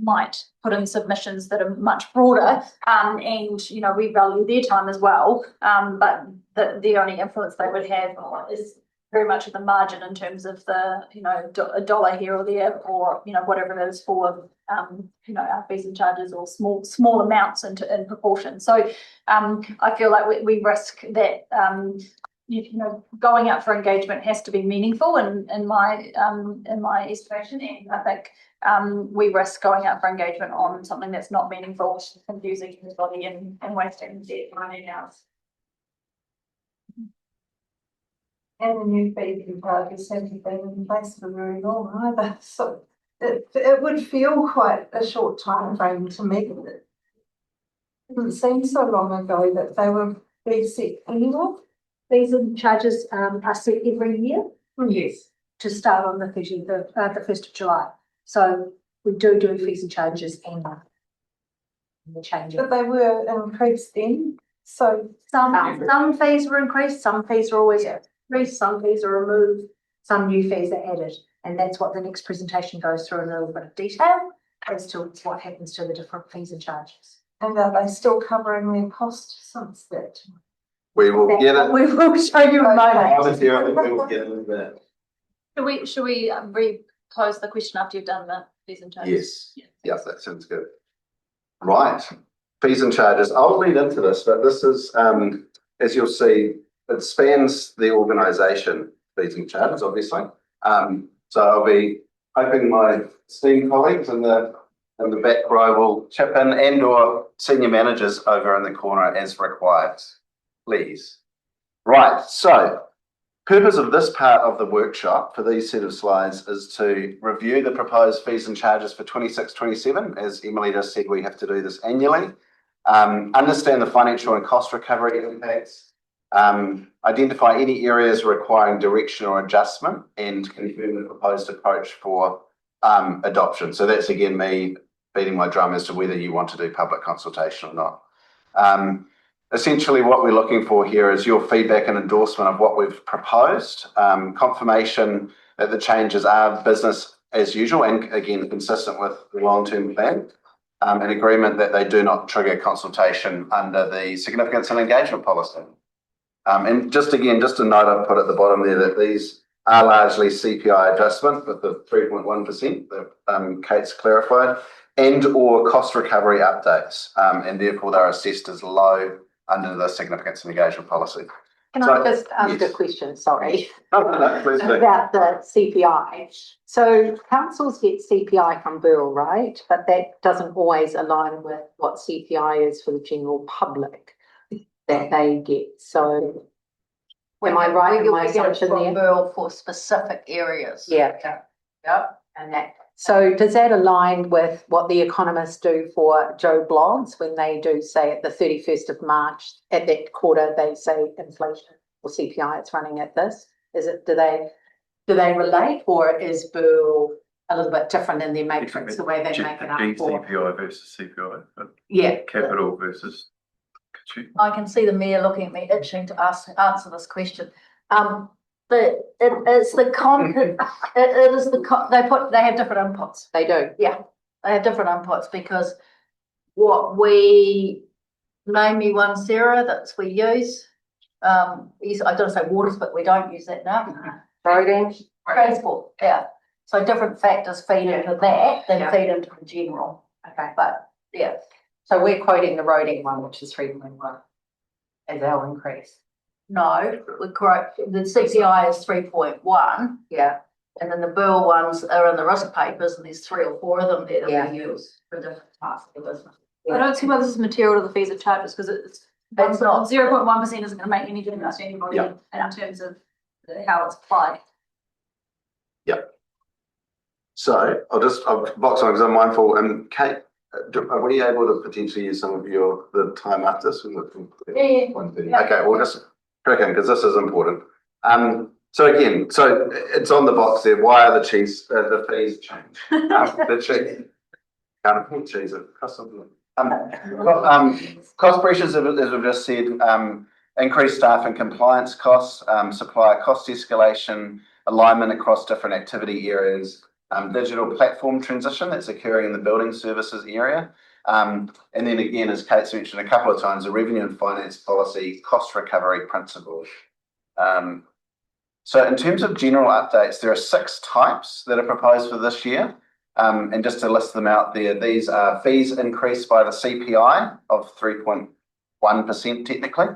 might put in submissions that are much broader, and we value their time as well. But the only influence they would have is very much at the margin in terms of the a dollar here or there, or whatever it is for our fees and charges, or small amounts in proportion. So I feel like we risk that you know, going out for engagement has to be meaningful in my estimation. And I think we risk going out for engagement on something that's not meaningful, confusing everybody and wasting their money now. And the new fees and charges haven't been in place for very long either, so it would feel quite a short time frame to me. It didn't seem so long ago that they were being set anymore. Fees and charges are set every year Yes. to start on the 1st of July. So we do fees and charges annually. The change. But they were increased then, so. Some fees were increased, some fees are always increased, some fees are removed, some new fees are added. And that's what the next presentation goes through in a little bit of detail as to what happens to the different fees and charges. And are they still covering their cost since that? We will get it. We will show you a moment. Volunteer, we will get into that. Should we re-pose the question after you've done the fees and charges? Yes, yes, that sounds good. Right, fees and charges. I'll lead into this, but this is, as you'll see, it spans the organisation, fees and charges, obviously. So I'll be hoping my esteemed colleagues in the back row will chip in, and/or senior managers over in the corner as required, please. Right, so purpose of this part of the workshop for these set of slides is to review the proposed fees and charges for 26-27. As Emily just said, we have to do this annually. Understand the financial and cost recovery impacts. Identify any areas requiring direction or adjustment, and confirm the proposed approach for adoption. So that's again me beating my drum as to whether you want to do public consultation or not. Essentially what we're looking for here is your feedback and endorsement of what we've proposed, confirmation that the changes are business as usual and again consistent with the long-term plan, an agreement that they do not trigger consultation under the significance and engagement policy. And just a note I've put at the bottom there that these are largely CPI adjustment with the 3.1% that Kate's clarified, and or cost recovery updates, and therefore they're assessed as low under the significance and engagement policy. Can I just ask a question, sorry, No, please do. about the CPI? So councils get CPI from Burl, right? But that doesn't always align with what CPI is for the general public that they get. So am I right in my assumption there? Burl for specific areas. Yeah. Yep. And that, so does that align with what the economists do for Joe Bloggs when they do say at the 31st of March, at that quarter, they say inflation or CPI, it's running at this? Is it, do they relate, or is Burl a little bit different in their matrix, the way they make it up for? GCPI versus CPI, but Yeah. capital versus. I can see the mayor looking at me itching to answer this question. But it's the content, it is they have different inputs. They do. Yeah, they have different inputs because what we, name me one, Sarah, that's we use. I don't say waters, but we don't use that now. Roading. Transport, yeah. So different factors feed into that than feed into the general. Okay. But yeah. So we're quoting the roading one, which is 3.1 as our increase. No, we're correct. The CPI is 3.1. Yeah. And then the Burl ones are in the risk papers, and there's 3 or 4 of them there that we use for different parts of the business. I don't see why this is material to the fees and charges because it's It's not. 0.1% isn't going to make any difference to anybody Yeah. in terms of how it's applied. So I'll box on because I'm mindful. And Kate, are we able to potentially use some of the time after this? Yeah. Okay, we'll just crack in because this is important. So it's on the box there. Why are the fees changed? The cheese. Can't afford cheese. It costs something. Cost pressures, as we've just said, increased staff and compliance costs, supplier cost escalation, alignment across different activity areas, digital platform transition that's occurring in the building services area. And then again, as Kate's mentioned a couple of times, the revenue and finance policy cost recovery principles. So in terms of general updates, there are 6 types that are proposed for this year. And just to list them out there, these are fees increased by the CPI of 3.1% technically.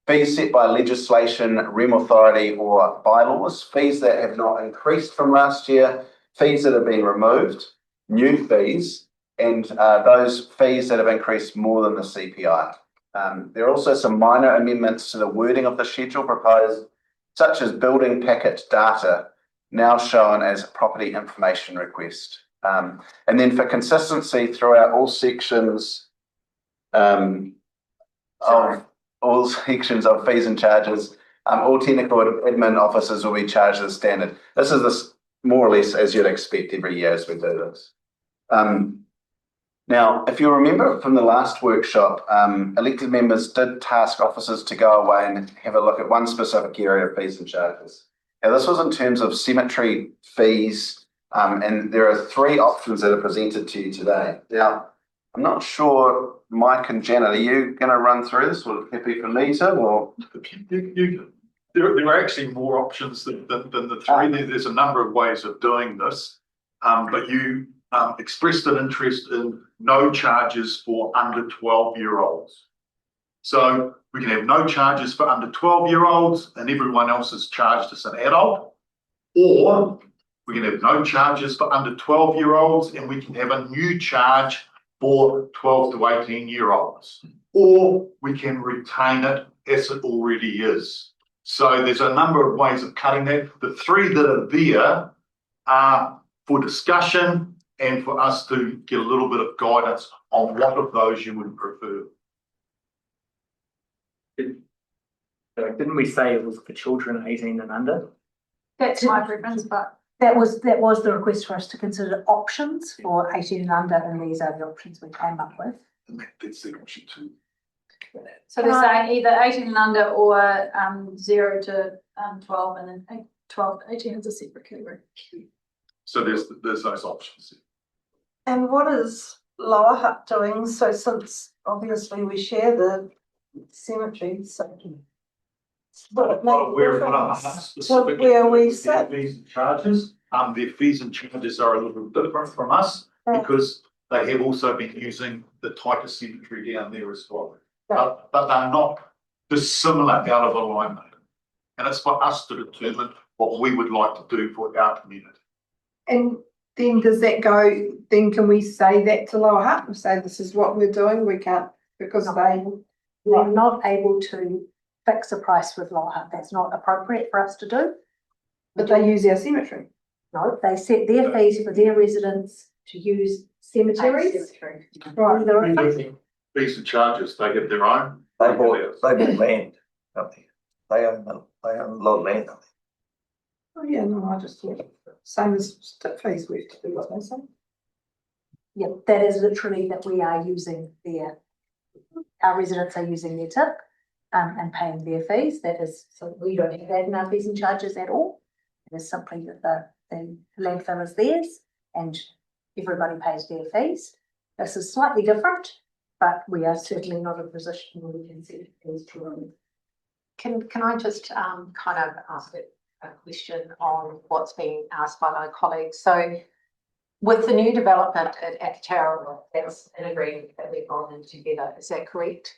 fees set by legislation, REM authority or bylaws, fees that have not increased from last year, fees that have been removed, new fees, and those fees that have increased more than the CPI. There are also some minor amendments to the wording of the schedule proposed, such as building packet data, now shown as property information request. And then for consistency throughout all sections of fees and charges, all technical admin officers will be charged as standard. This is more or less as you'd expect every year as we do this. Now, if you remember from the last workshop, elected members did task officers to go away and have a look at one specific area of fees and charges. Now, this was in terms of cemetery fees, and there are 3 options that are presented to you today. Now, I'm not sure, Mike and Janet, are you going to run through this? Or happy for me to? Or there are actually more options than the 3. There's a number of ways of doing this, but you expressed an interest in no charges for under 12-year-olds. So we can have no charges for under 12-year-olds and everyone else is charged as an adult, or we can have no charges for under 12-year-olds and we can have a new charge for 12 to 18-year-olds, or we can retain it as it already is. So there's a number of ways of cutting that. The 3 that are there are for discussion and for us to get a little bit of guidance on what of those you would prefer. Didn't we say it was for children 18 and under? That's my preference, but That was the request for us to consider options for 18 and under, and these are the options we came up with. And that's the option 2. so they're saying either 18 and under or 0 to 12, and then 12 to 18 is a separate category. So there's those options. And what is Lower Hutt doing? So since obviously we share the cemetery, so what it makes where we sit. Fees and charges. Their fees and charges are a little different from us because they have also been using the Titus Cemetery down there as well. But they're not dissimilar out of alignment. And it's for us to determine what we would like to do for our community. And then does that go, then can we say that to Lower Hutt and say this is what we're doing? We can't, because We're not able to fix a price with Lower Hutt. That's not appropriate for us to do. but they use our cemetery. No, they set their fees for their residents to use cemeteries. Right. Fees and charges, they have their own. They bought land, don't they? They own a lot of land, don't they? Oh, yeah, no, I just thought, same as tip fees, we have to do what they say. Yeah, that is literally that we are using our residents are using their tip and paying their fees. That is, so we don't have that in our fees and charges at all. It is simply that the landfill is theirs and everybody pays their fees. This is slightly different, but we are certainly not in a position where we can set fees to them. Can I just kind of ask a question on what's being asked by my colleagues? So with the new development at Atara, that's an agreement that we've gone in together, is that correct?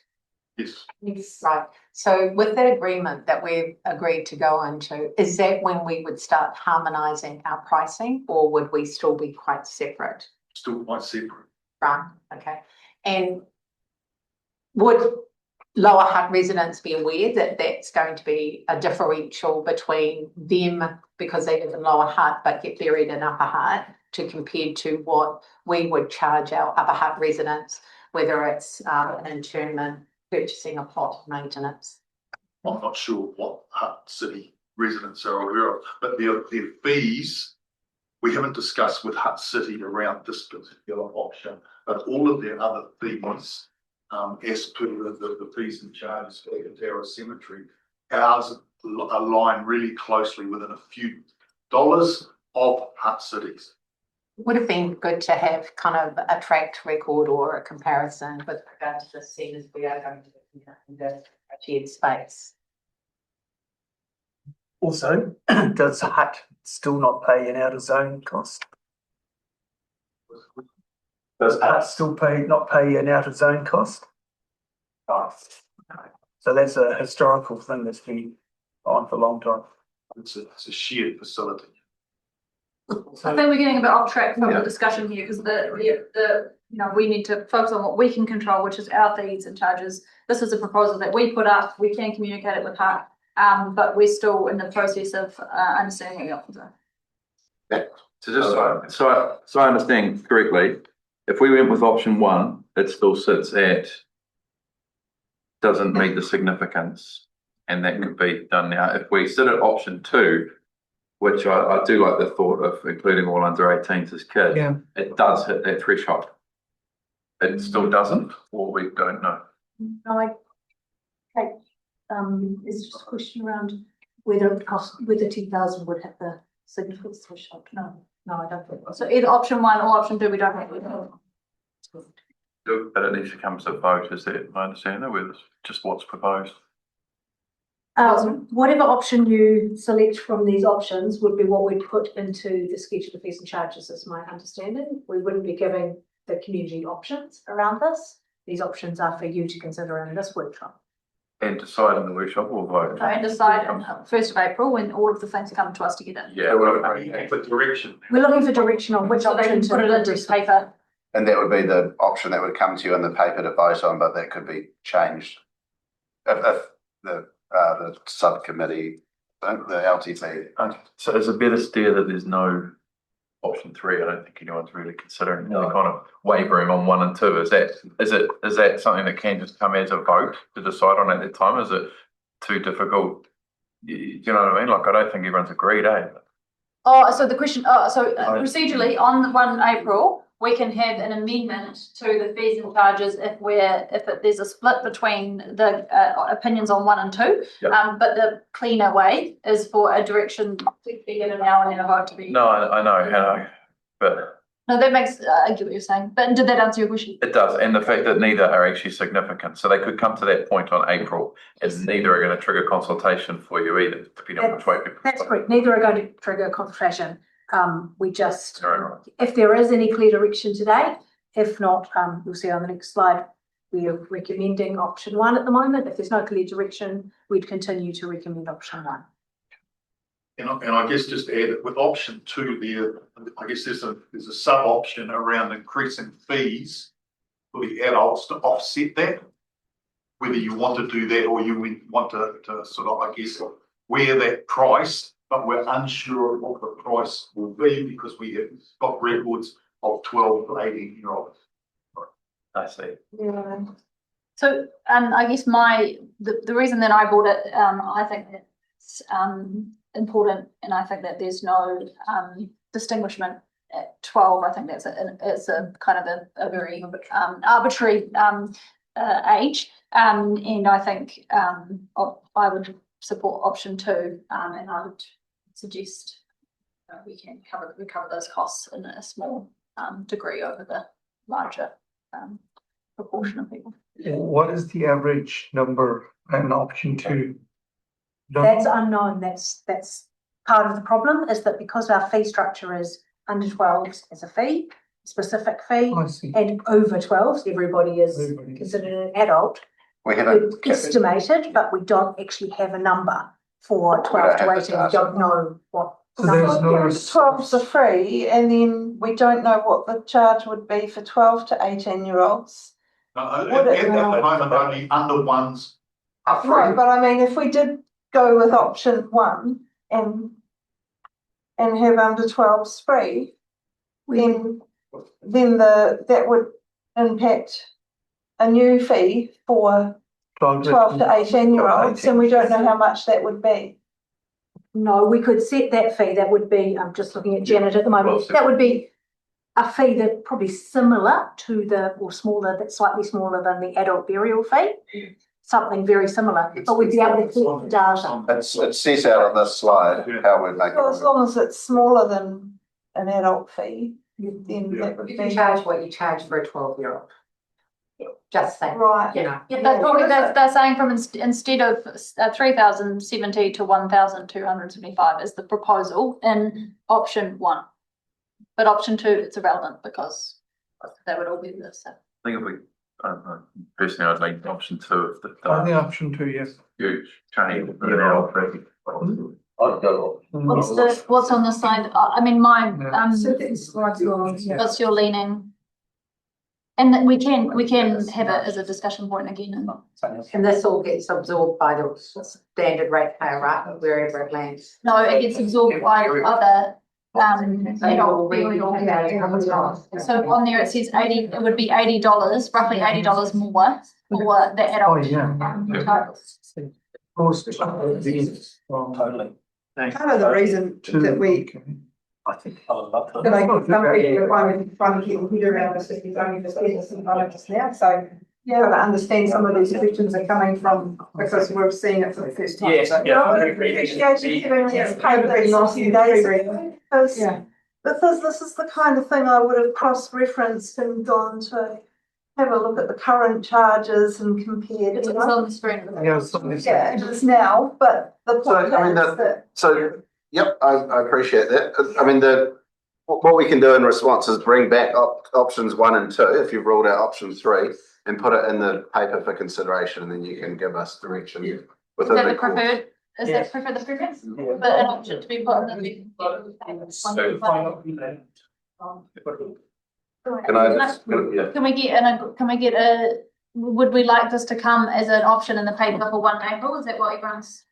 Yes. Yes. Right. So with that agreement that we've agreed to go into, is that when we would start harmonising our pricing, or would we still be quite separate? Still quite separate. Right, okay. And would Lower Hutt residents be aware that that's going to be a differential between them because they live in Lower Hutt but get buried in Upper Hutt to compared to what we would charge our Upper Hutt residents, whether it's an internment, purchasing a plot, maintenance? I'm not sure what Hutt City residents are aware of, but their fees, we haven't discussed with Hutt City around this particular option, but all of their other fees, as per the fees and charges for the Atara Cemetery, ours align really closely within a few dollars of Hutt City's. Would have been good to have kind of a tracked record or a comparison with regard to the scene as we are going to the shared space. Also, does Hutt still not pay an out of zone cost? Does Hutt still not pay an out of zone cost? Oh, So that's a historical thing that's been on for a long time. It's a shared facility. I think we're getting a bit off track from Yeah. the discussion here, because we need to focus on what we can control, which is our fees and charges. This is a proposal that we put up, we can communicate it with HART, but we're still in the process of understanding what the options are. So just so I understand correctly, if we went with option one, it still sits at, doesn't meet the significance, and that could be done now. If we sit at option two, which I do like the thought of including all under 18s as kids, Yeah. it does hit that threshold. It still doesn't, or we don't know. Is just a question around whether it cost, whether 2,000 would hit the significance threshold. No, I don't think so. So either option one or option two, we don't have. But it needs to come to a vote, is that my understanding, with just what's proposed? Whatever option you select from these options would be what we'd put into the schedule of fees and charges, is my understanding. We wouldn't be giving the community options around this. These options are for you to consider in this workshop. And decide in the workshop or vote? And decide on 1st of April when all of the things are coming to us together. Yeah, For direction. We're looking for direction on which So they option can put it into address. paper. And that would be the option that would come to you in the paper to vote on, but that could be changed. If the subcommittee, the LTC. So is it better steer that there's no option three? I don't think anyone's really considering, they're kind of wavering on one and two. Is that something that can just come as a vote to decide on at that time? Is it too difficult? Do you know what I mean? Like, I don't think everyone's agreed, eh? Oh, so the question, procedurally on 1 April, we can have an amendment to the fees and charges if there's a split between the opinions on 1 and 2. Yep. But the cleaner way is for a direction to be given now and then a vote to be. No, I know, but No, that makes, I get what you're saying, but did that answer your question? it does. And the fact that neither are actually significant. So they could come to that point on April and neither are going to trigger consultation for you either, depending on which way people. That's correct. Neither are going to trigger a consultation. We just, Right. if there is any clear direction today, if not, you'll see on the next slide, we are recommending option 1 at the moment. If there's no clear direction, we'd continue to recommend option 1. And I guess just to add that with option 2 there, I guess there's a sub option around increasing fees for the adults to offset that. Whether you want to do that or you want to sort of, I guess, wear that price, but we're unsure of what the price will be because we have got records of 12 to 18-year-olds. I see. Yeah. So, I guess the reason that I brought it, I think it's important, and I think that there's no distinguishment at 12. I think it's a kind of a very arbitrary age, and I think I would support option 2, and I would suggest we can recover those costs in a small degree over the larger proportion of people. What is the average number in option 2? That's unknown. That's part of the problem, is that because our fee structure is under 12s as a fee, specific fee, I see. and over 12s, everybody is Everybody. considered an adult. We have a. We've estimated, but we don't actually have a number for 12 to have the 18. We data. don't know what. So there's number. no. 12s are free, and then we don't know what the charge would be for 12 to 18-year-olds. At Would it the now? moment, only under ones are No, free. but I mean, if we did go with option 1 and have under 12s free, then that would impact a new fee for 12 to 18-year-olds, and we don't know how much that would be. No, we could set that fee. That would be, I'm just looking at Janet at the moment, that would be a fee that probably similar to or smaller, that's slightly smaller than the adult burial fee. Something very similar, but we'd be able to collect the data. It's set out on this slide, how we'd make it Well, as work. long as it's smaller than an adult fee, then that would You can be. charge what you charge for a 12-year-old. Just saying, Right. you know. Yeah, that's probably, they're saying from instead of 3,070 to 1,275 is the proposal in option 1. But option 2, it's irrelevant because that would all be the same. I think if we Personally, I'd like option 2 if I think the option 2, yes. huge change. I'd go. What's on the side? I mean, So it's like yours, yeah. what's your leaning? And that we can have it as a discussion point again. And this all gets absorbed by the standard ratepayer, right, wherever it lands. No, it gets absorbed by other, They all really- so on there it says it would be $80, roughly $80 more for the Oh, adult. yeah. titles. Of course, from Totally. Part of the reason two, that we, okay. I think I would love to. that I think some people are trying to get your head around this, if you're only just business and not just now, so. Yeah, to understand some of these questions are coming from, because we're seeing it for the first time. Yes, So- yeah. I appreciate you giving me this paper Very nice few and days very ago, because Yeah. this is the kind of thing I would have cross-referenced and gone to have a look at the current charges and compared. It's you know. on the screen. Yeah, something. Yeah, it is now, but the So, point I mean, is that. So, yep, I appreciate that. I mean, what we can do in response is bring back options 1 and 2, if you've ruled out option 3, and put it in the paper for consideration, and then you can give us direction Is within that the the course. preferred, is that preferred the preference? But an option to be put in the. Can I just, yeah, Can we get a, would we like this to come as an option in the paper for 1 April? Is that what everyone's?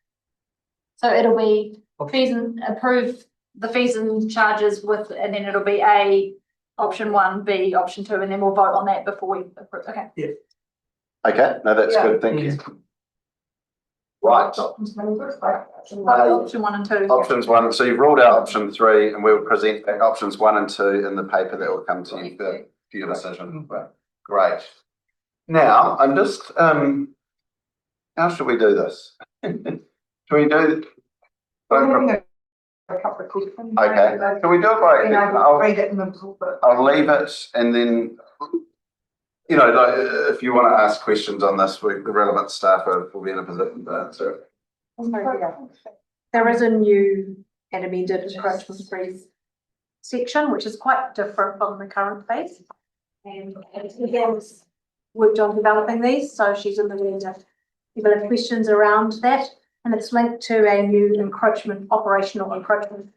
So it'll be fees and approve the fees and charges with, and then it'll be A, option 1, B, option 2, and then we'll vote on that before we approve, okay? okay, no, that's Yeah. good, thank you. Right, Option 1 and 2. options 1, so you've ruled out option 3, and we'll present back options 1 and 2 in the paper that will come to you for your decision. Great. Now, I'm just, how should we do this? Should we do? A couple of questions. Okay, can we do it by, And I'll read it and absorb it. I'll leave it, and then, you know, like, if you want to ask questions on this, the relevant staff will be in a position to answer it. There is a new and amended encroachment free section, which is quite different from the current phase. And Leanne's worked on developing these, so she's in the room to develop questions around that. And it's linked to a new operational encroachment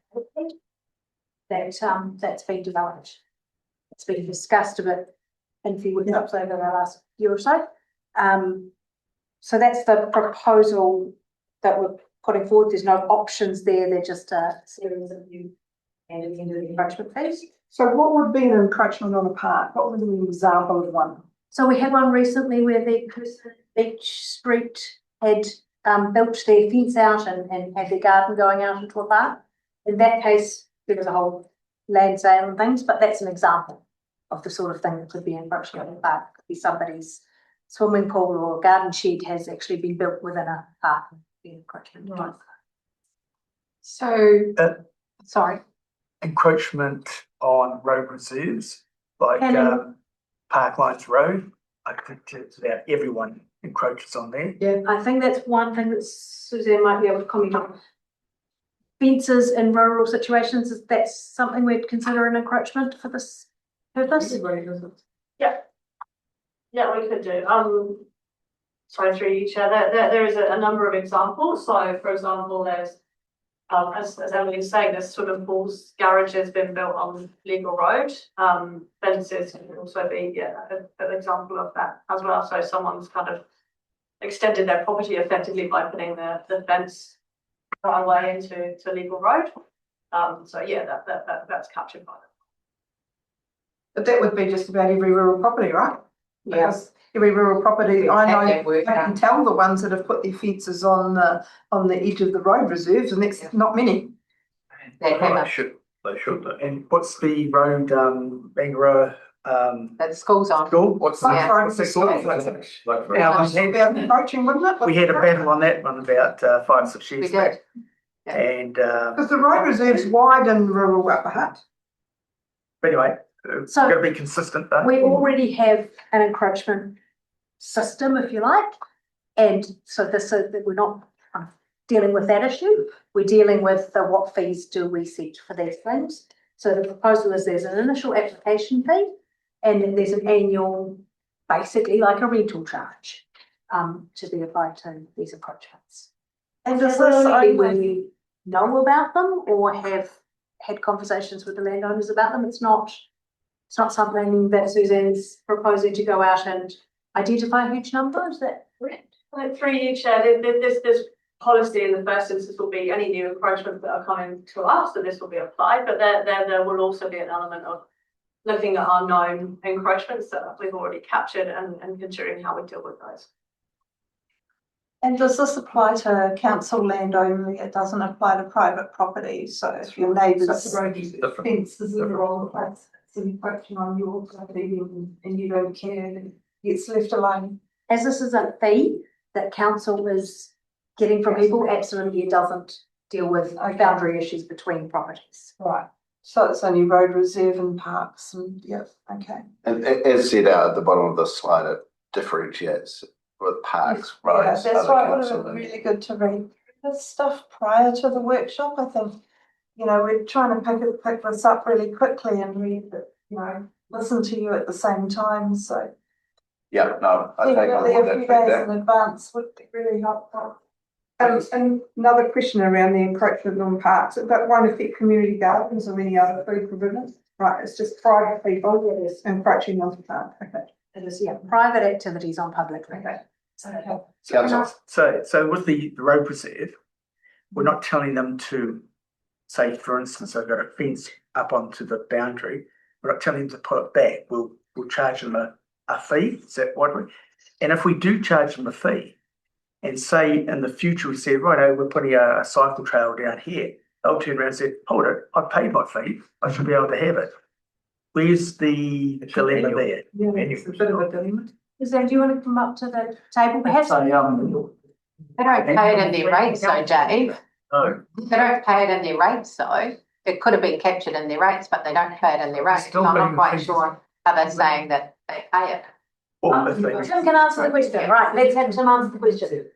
that's been developed. It's been discussed a bit in a few workshops over the last year or so. So that's the proposal that we're putting forward. There's no options there. They're just a series of new and amended encroachment fees. So what would be an encroachment on a park? What would be an example of one? So we had one recently where the person Beach Street had built their fence out and had their garden going out into a park. In that case, there was a whole land sale and things, but that's an example of the sort of thing that could be encroaching on a park. It could be somebody's swimming pool or garden shed has actually been built within a park. Encroachment. Right. So, Sorry. Encroachment on road reserves, like Parklines Road. I think it's about everyone encroaches on there. Yeah, I think that's one thing that Suzanne might be able to comment on. Fences in rural situations, is that something we'd consider an encroachment for this purpose? Yeah, we could do. Sorry, through you, Chair, there is a number of examples. So, for example, there's, as Emily was saying, there's sort of Paul's garage has been built on legal road. Fences can also be an example of that as well. So someone's kind of extended their property effectively by putting the fence driveway into legal road. So yeah, that's captured by that. but that would be just about every rural property, right? Yes. Because every rural property, I know, That work I can tell the ones that have put their fences on the edge of the road reserves, and that's not many. They have They should. And what's the road, Bangor, that school's on. school? What's the, Yeah. what's the school? Now, about encroaching, wouldn't it? We had a battle on that one about 5-6 We years did. back. Yeah. And, Because the road reserve's wide in rural Upper Hutt. but anyway, it's So- got to be consistent though. We already have an encroachment system, if you like. And so that we're not dealing with that issue. We're dealing with what fees do we set for these things. So the proposal is there's an initial application fee and then there's an annual basically like a rental charge, to be applied to these encroachments. And does Will this only be when only, we know about them or have had conversations with the landowners about them. It's not something that Suzanne's proposing to go out and identify a huge number, is that correct? Like through you, Chair, this policy in the first instance will be any new encroachments that are coming to us, that this will be applied, but there will also be an element of looking at our known encroachments that we've already captured and considering how we deal with those. and does this apply to council land only? It doesn't apply to private property, so if your neighbours. Fences in the wrong place, it's an infraction on your property and you don't care, then it's left alone. As this is a fee that council is getting from people, absolutely it doesn't deal with boundary issues between properties. Right, so it's only road reserve and parks and, yeah, okay. And as said out at the bottom of the slide, it differentiates with parks, Yeah, roads. that's other why it would council have been and- really good to read this stuff prior to the workshop, I think. You know, we're trying to pick this up really quickly and read it, you know, listen to you at the same time, so. Yeah, no, I take on Definitely board a that few days feedback. in advance would be really helpful. And another question around the encroachment on parks, that won't affect community gardens or any other food provisions, right? It's just private people encroaching onto park, okay. It is, yeah, private activities on public land. Okay. Councillor. So with the road reserve, we're not telling them to, say, for instance, they've got a fence up onto the boundary. We're not telling them to put it back. We'll charge them a fee. Is that what we? And if we do charge them a fee, and say in the future we said, right, we're putting a cycle trail down here, they'll turn around and say, hold it, I paid my fee, I should be able to have it. Where's the dilemma there? Yeah, it's a bit of a dilemma. Suzanne, do you want to come up to the table perhaps? So, They don't pay it in their rates though, Dave. No. They don't pay it in their rates though. It could have been captured in their rates, but they don't pay it in their rates. Still I'm not paying quite fees. sure how they're saying that they pay it. Well, if they- Tim can answer the question, right, let's have Tim answer the question.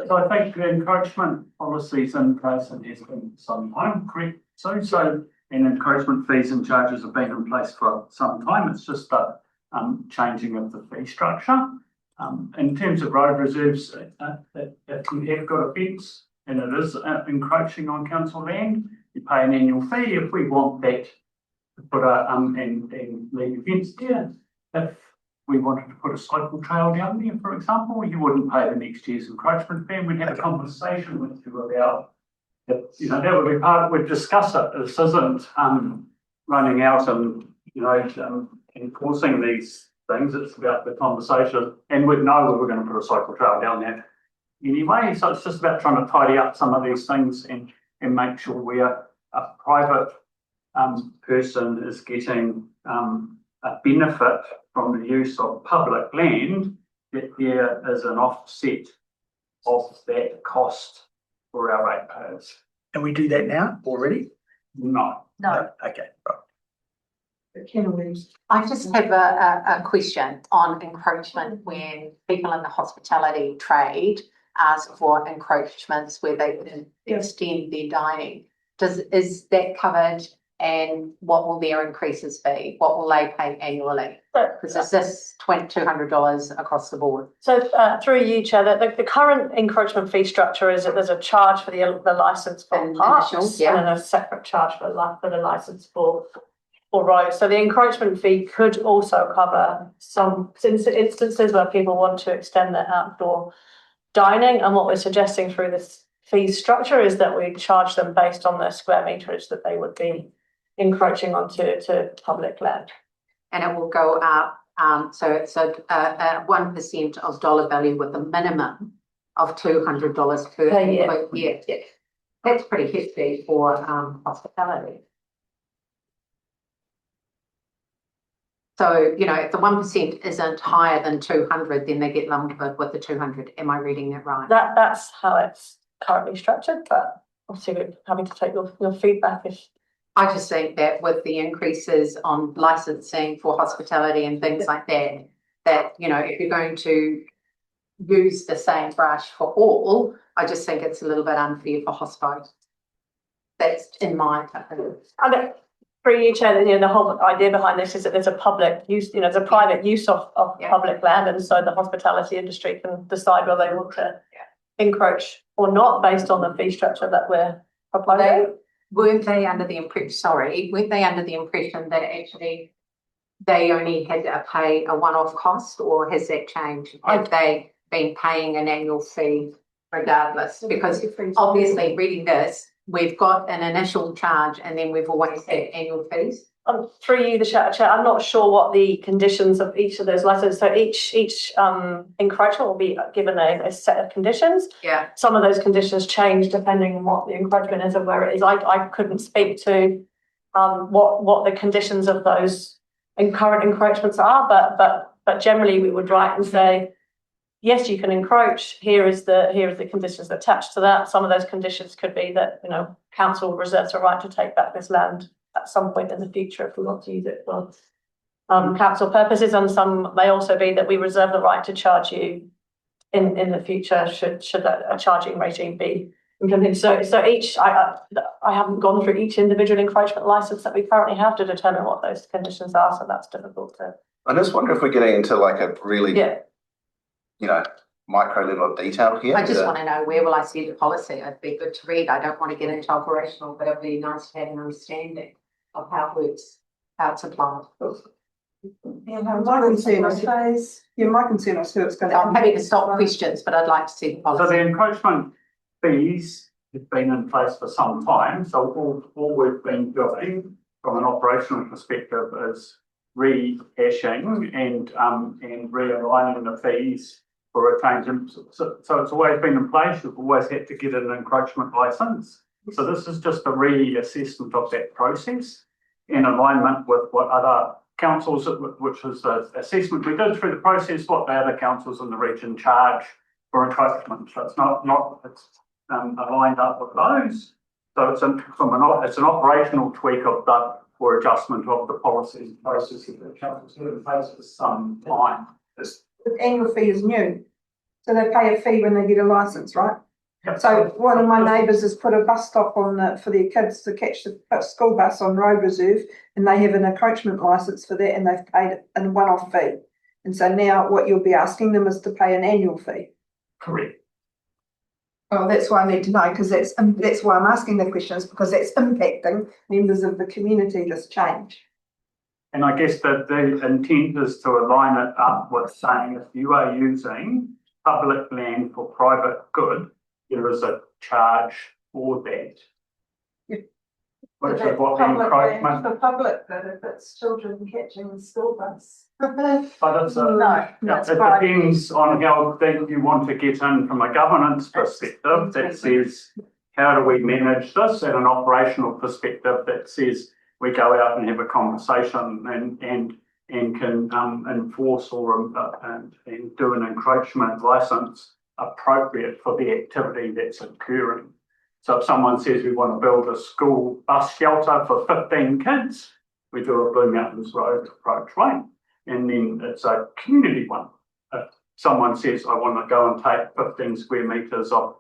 So I think the encouragement policies in place and has been some time, correct? So and encouragement fees and charges have been in place for some time. It's just a changing of the fee structure. In terms of road reserves, if you have got a fence and it is encroaching on council land, you pay an annual fee. If we want that to put a and leave a fence there, if we wanted to put a cycle trail down there, for example, you wouldn't pay the next year's encroachment fee. We'd have a conversation with you about it. You know, that would be part, we'd discuss it. This isn't running out and, you know, enforcing these things. It's about the conversation, and we'd know we were going to put a cycle trail down there anyway. So it's just about trying to tidy up some of these things and make sure we are a private person is getting a benefit from the use of public land, that there is an offset of that cost for our ratepayers. And we do that now already? No. No. Okay, right. I just have a question on encroachment when people in the hospitality trade ask for encroachments where they can extend their dining. Is that covered, and what will their increases be? What will they pay annually? Because is this $200 across the board? So through you, Chair, the current encroachment fee structure is that there's a charge for the licence for And parks initial, yeah. and then a separate charge for the licence for roads. So the encroachment fee could also cover some instances where people want to extend their outdoor dining. And what we're suggesting through this fee structure is that we charge them based on the square meterage that they would be encroaching onto public land. And it will go up, so it's a 1% of dollar value with a minimum of $200 per year. year. Yeah. That's pretty hefty for hospitality. So, you know, if the 1% isn't higher than 200, then they get lumped with the 200. Am I reading that right? That's how it's currently structured, but obviously we're happy to take your feedback if. I just think that with the increases on licensing for hospitality and things like that, you know, if you're going to use the same brush for all, I just think it's a little bit unfair for hospo. That's in my opinion. Okay. through you, Chair, you know, the whole idea behind this is that there's a public use, you know, there's a private use of public land, and so the hospitality industry can decide whether they want to encroach or not based on the fee structure that we're proposing. Weren't they under the impression that actually they only had to pay a one-off cost, or has that changed? Have they been paying an annual fee regardless? Because obviously reading this, we've got an initial charge and then we've always had annual fees. Through you, the Chair, I'm not sure what the conditions of each of those licenses. So each encroachment will be given a set of conditions. Yeah. Some of those conditions change depending on what the encroachment is and where it is. I couldn't speak to what the conditions of those current encroachments are, but generally we would write and say, yes, you can encroach. Here is the conditions attached to that. Some of those conditions could be that, you know, council reserves a right to take back this land at some point in the future if we want to use it for council purposes, and some may also be that we reserve the right to charge you in the future should a charging regime be implemented. So each I haven't gone through each individual encroachment license that we currently have to determine what those conditions are, so that's difficult to. I just wonder if we're getting into like a really, you know, micro level of detail here. I just want to know, where will I see the policy? It'd be good to read. I don't want to get into operational, but it'd be nice to have an understanding of how it works, how it's applied. My concern is who it's going to. I'm happy to stop questions, but I'd like to see the policy. So the encroachment fees have been in place for some time. So all we've been doing from an operational perspective is rehashing and realigning the fees for a change. So it's always been in place. You've always had to get an encroachment licence. So this is just a reassessment of that process in alignment with what other councils, which was the assessment we did through the process, what the other councils in the region charge for encroachment. So it's it's aligned up with those. So it's an operational tweak of that or adjustment of the policies and processes that councils have in place for some time. The annual fee is new, so they pay a fee when they get a licence, right? Yep. So one of my neighbours has put a bus stop on for their kids to catch the school bus on road reserve, and they have an encroachment licence for that, and they've paid a one-off fee. And so now what you'll be asking them is to pay an annual fee. Correct. Oh, that's why I need to know, because that's why I'm asking the questions, because that's impacting members of the community, this change. And I guess that the intent is to align it up with saying if you are using public land for private good, there is a charge for that. Which is what the encroachment. For public good, if it's children catching the school bus. But it's that's it private. depends on how big you want to get in from a governance perspective that says, how do we manage this, and an operational perspective that says we go out and have a conversation and can enforce and do an encroachment licence appropriate for the activity that's occurring. So if someone says we want to build a school bus shelter for 15 kids, we do a Blue Mountains Road approach lane, and then it's a community one. If someone says I want to go and take 15 square metres of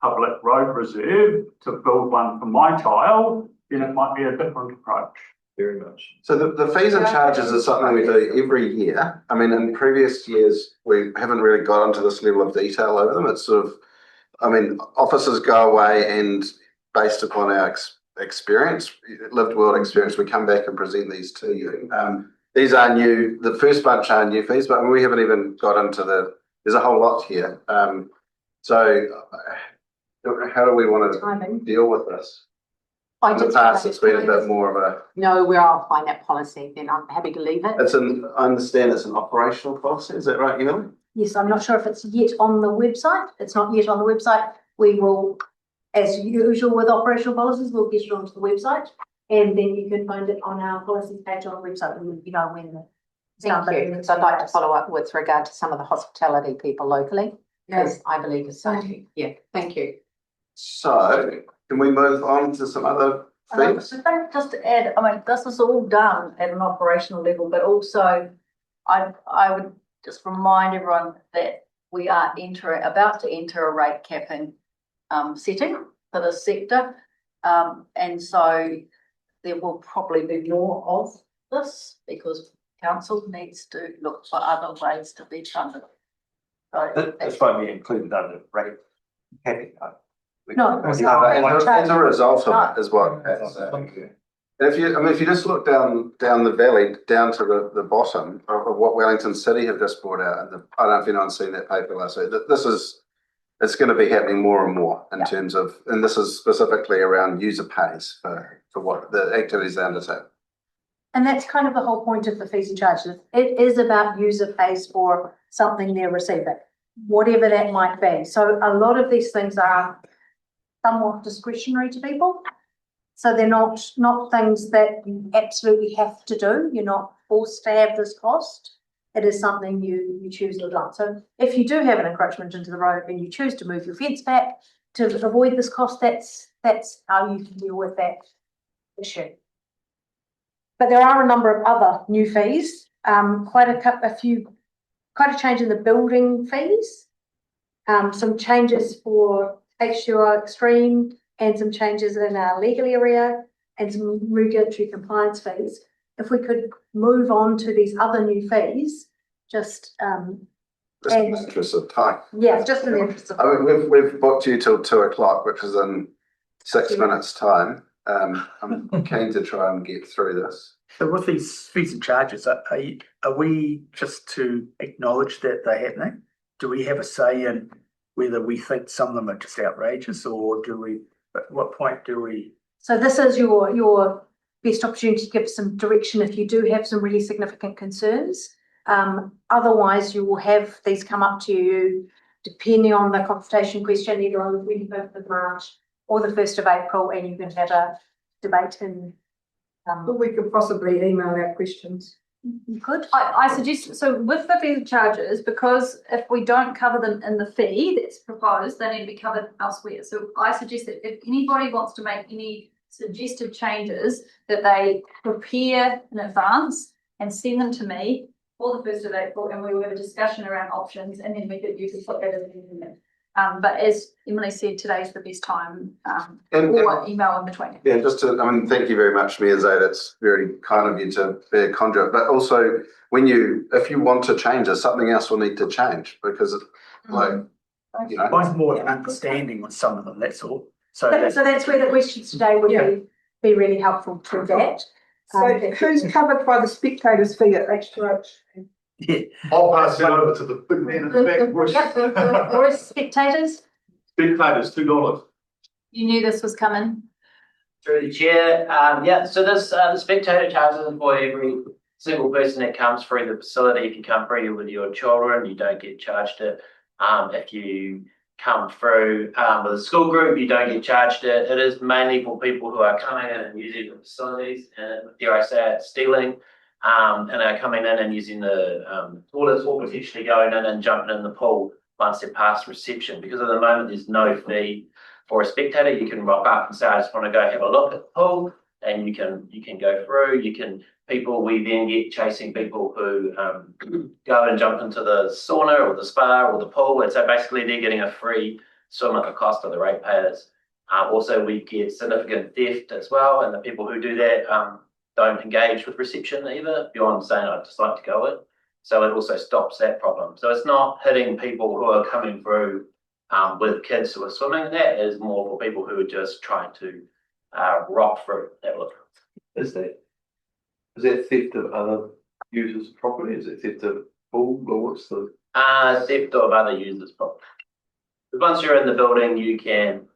public road reserve to build one for my child, then it might be a different approach. Very much. So the fees and charges is something we do every year. I mean, in previous years, we haven't really got into this level of detail over them. It's sort of, I mean, officers go away and based upon our experience, lived world experience, we come back and present these to you. These are new, the first bunch are new fees, but we haven't even got into there's a whole lot here. So how do we want to deal with this? In the past, it's been a bit more of a. No, I'll find that policy, then I'm happy to leave it. I understand it's an operational policy, is that right, Emily? Yes, I'm not sure if it's yet on the website. It's not yet on the website. We will, as usual with operational policies, we'll get it onto the website, and then you can find it on our policy page on the website. You know when the. Thank you, because I'd like to follow up with regard to some of the hospitality people locally, because I believe it's something. Yeah, thank you. So can we move on to some other things? I think just to add, I mean, this is all done at an operational level, but also I would just remind everyone that we are about to enter a rate capping setting for this sector. And so there will probably be more of this because council needs to look for other ways to be funded. So That's why we included under rate capping. No. As a result of it is what Pat's saying. If you just look down the valley, down to the bottom of what Wellington City have just brought out, and I don't know if anyone's seen that paper last week, it's going to be happening more and more in terms of, and this is specifically around user pays for what the activities they undertake. And that's kind of the whole point of the fees and charges. It is about user pays for something they're receiving, whatever that might be. So a lot of these things are somewhat discretionary to people. So they're not things that you absolutely have to do. You're not forced to have this cost. It is something you choose or not. So if you do have an encroachment into the road and you choose to move your fence back to avoid this cost, that's how you can deal with that issue. But there are a number of other new fees, quite a change in the building fees, some changes for HUR Extreme, and some changes in our legal area and some regulatory compliance fees. If we could move on to these other new fees, just in the interest of time. Yeah, just in the interest of time. I mean, we've booked you till 2:00, which is in 6 minutes' time. I'm keen to try and get through this. So with these fees and charges, are we just to acknowledge that they're happening? Do we have a say in whether we think some of them are just outrageous, or at what point do we? So this is your best opportunity to give some direction if you do have some really significant concerns. Otherwise, you will have these come up to you depending on the consultation question, either on the 25th of March or the 1st of April, and you can have a debate in. But we could possibly email our questions. You could. I suggest, so with the fee charges, because if we don't cover them in the fee that's proposed, they need to be covered elsewhere. So I suggest that if anybody wants to make any suggested changes, that they prepare in advance and send them to me for the 1st of April, and we will have a discussion around options, and then you can put that in the amendment. But as Emily said, today's the best time, or email in between. Yeah, thank you very much, Mayor Zaid. It's very kind of you to be a conduit. But also, if you want to change, there's something else will need to change because, Mine's more an understanding on some of them. That's all. So that's where the questions today would be really helpful to that. So who's covered by the spectators fee at H2H? Yeah. I'll pass it over to the big man in the back. Or spectators? Spectators, $2. You knew this was coming. Through the chair, so this, the spectator charges for every single person that comes through the facility. If you come through with your children, you don't get charged it. If you come through with a school group, you don't get charged it. It is mainly for people who are coming in and using the facilities, and dare I say it, stealing, and are coming in and using the toilets, or potentially going in and jumping in the pool once they're past reception. Because at the moment there's no fee for a spectator. You can rock up and say, I just want to go have a look at the pool, and you can go through. We then get chasing people who go and jump into the sauna or the spa or the pool, and so basically they're getting a free swim at the cost of the ratepayers. Also, we get significant theft as well, and the people who do that don't engage with reception either, beyond saying I'd just like to go in. So it also stops that problem. So it's not hitting people who are coming through with kids who are swimming. That is more for people who are just trying to rock through that look. Is that theft of other users' property? Is it theft of pool, or what's the? Theft of other users' property. Once you're in the building, you can,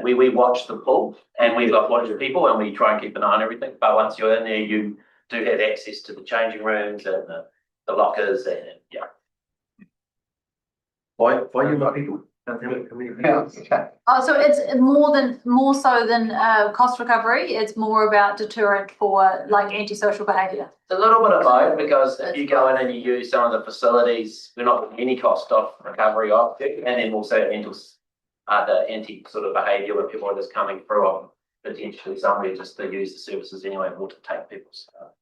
we watch the pool, and we watch people, and we try and keep an eye on everything. But once you're in there, you do have access to the changing rooms and the lockers, and Why you not people? So it's more so than cost recovery. It's more about deterrent for like antisocial behaviour. It's a little bit of both, because if you go in and you use some of the facilities, we're not getting any cost of recovery of it, and then also the anti sort of behaviour where people are just coming through on potentially somewhere just to use the services anyway, or to take people's stuff.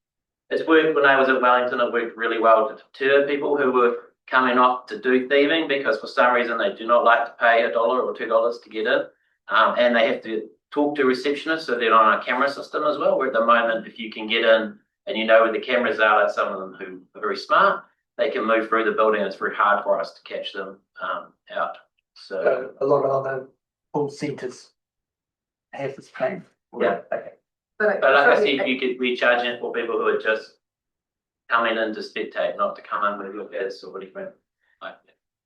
It's worked when I was at Wellington. It worked really well to deter people who were coming off to do thieving, because for some reason they do not like to pay $1 or $2 to get in, and they have to talk to receptionists, so they're on a camera system as well, where at the moment, if you can get in and you know where the cameras are, like some of them who are very smart, they can move through the building. It's very hard for us to catch them out. So A lot of other call centres have this plan. Yeah. Okay. But like I said, we charge it for people who are just coming in to spectate, not to come in with your kids or whatever. Like,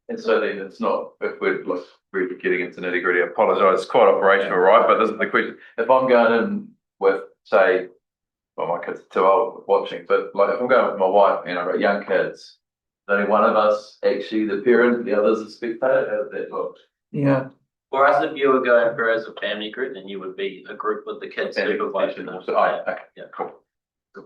And so then it's not, if we're like really getting into nitty gritty, I apologise, it's quite operational, right? But this is the question. If I'm going in with, say, well, my kids are too old watching, but like if I'm going with my wife and I've got young kids, only one of us actually the parent, the other's a spectator, how does that look? Yeah. for us, if you were going for as a family group, then you would be a group with the kids Family supervising. also, okay, Yeah. cool.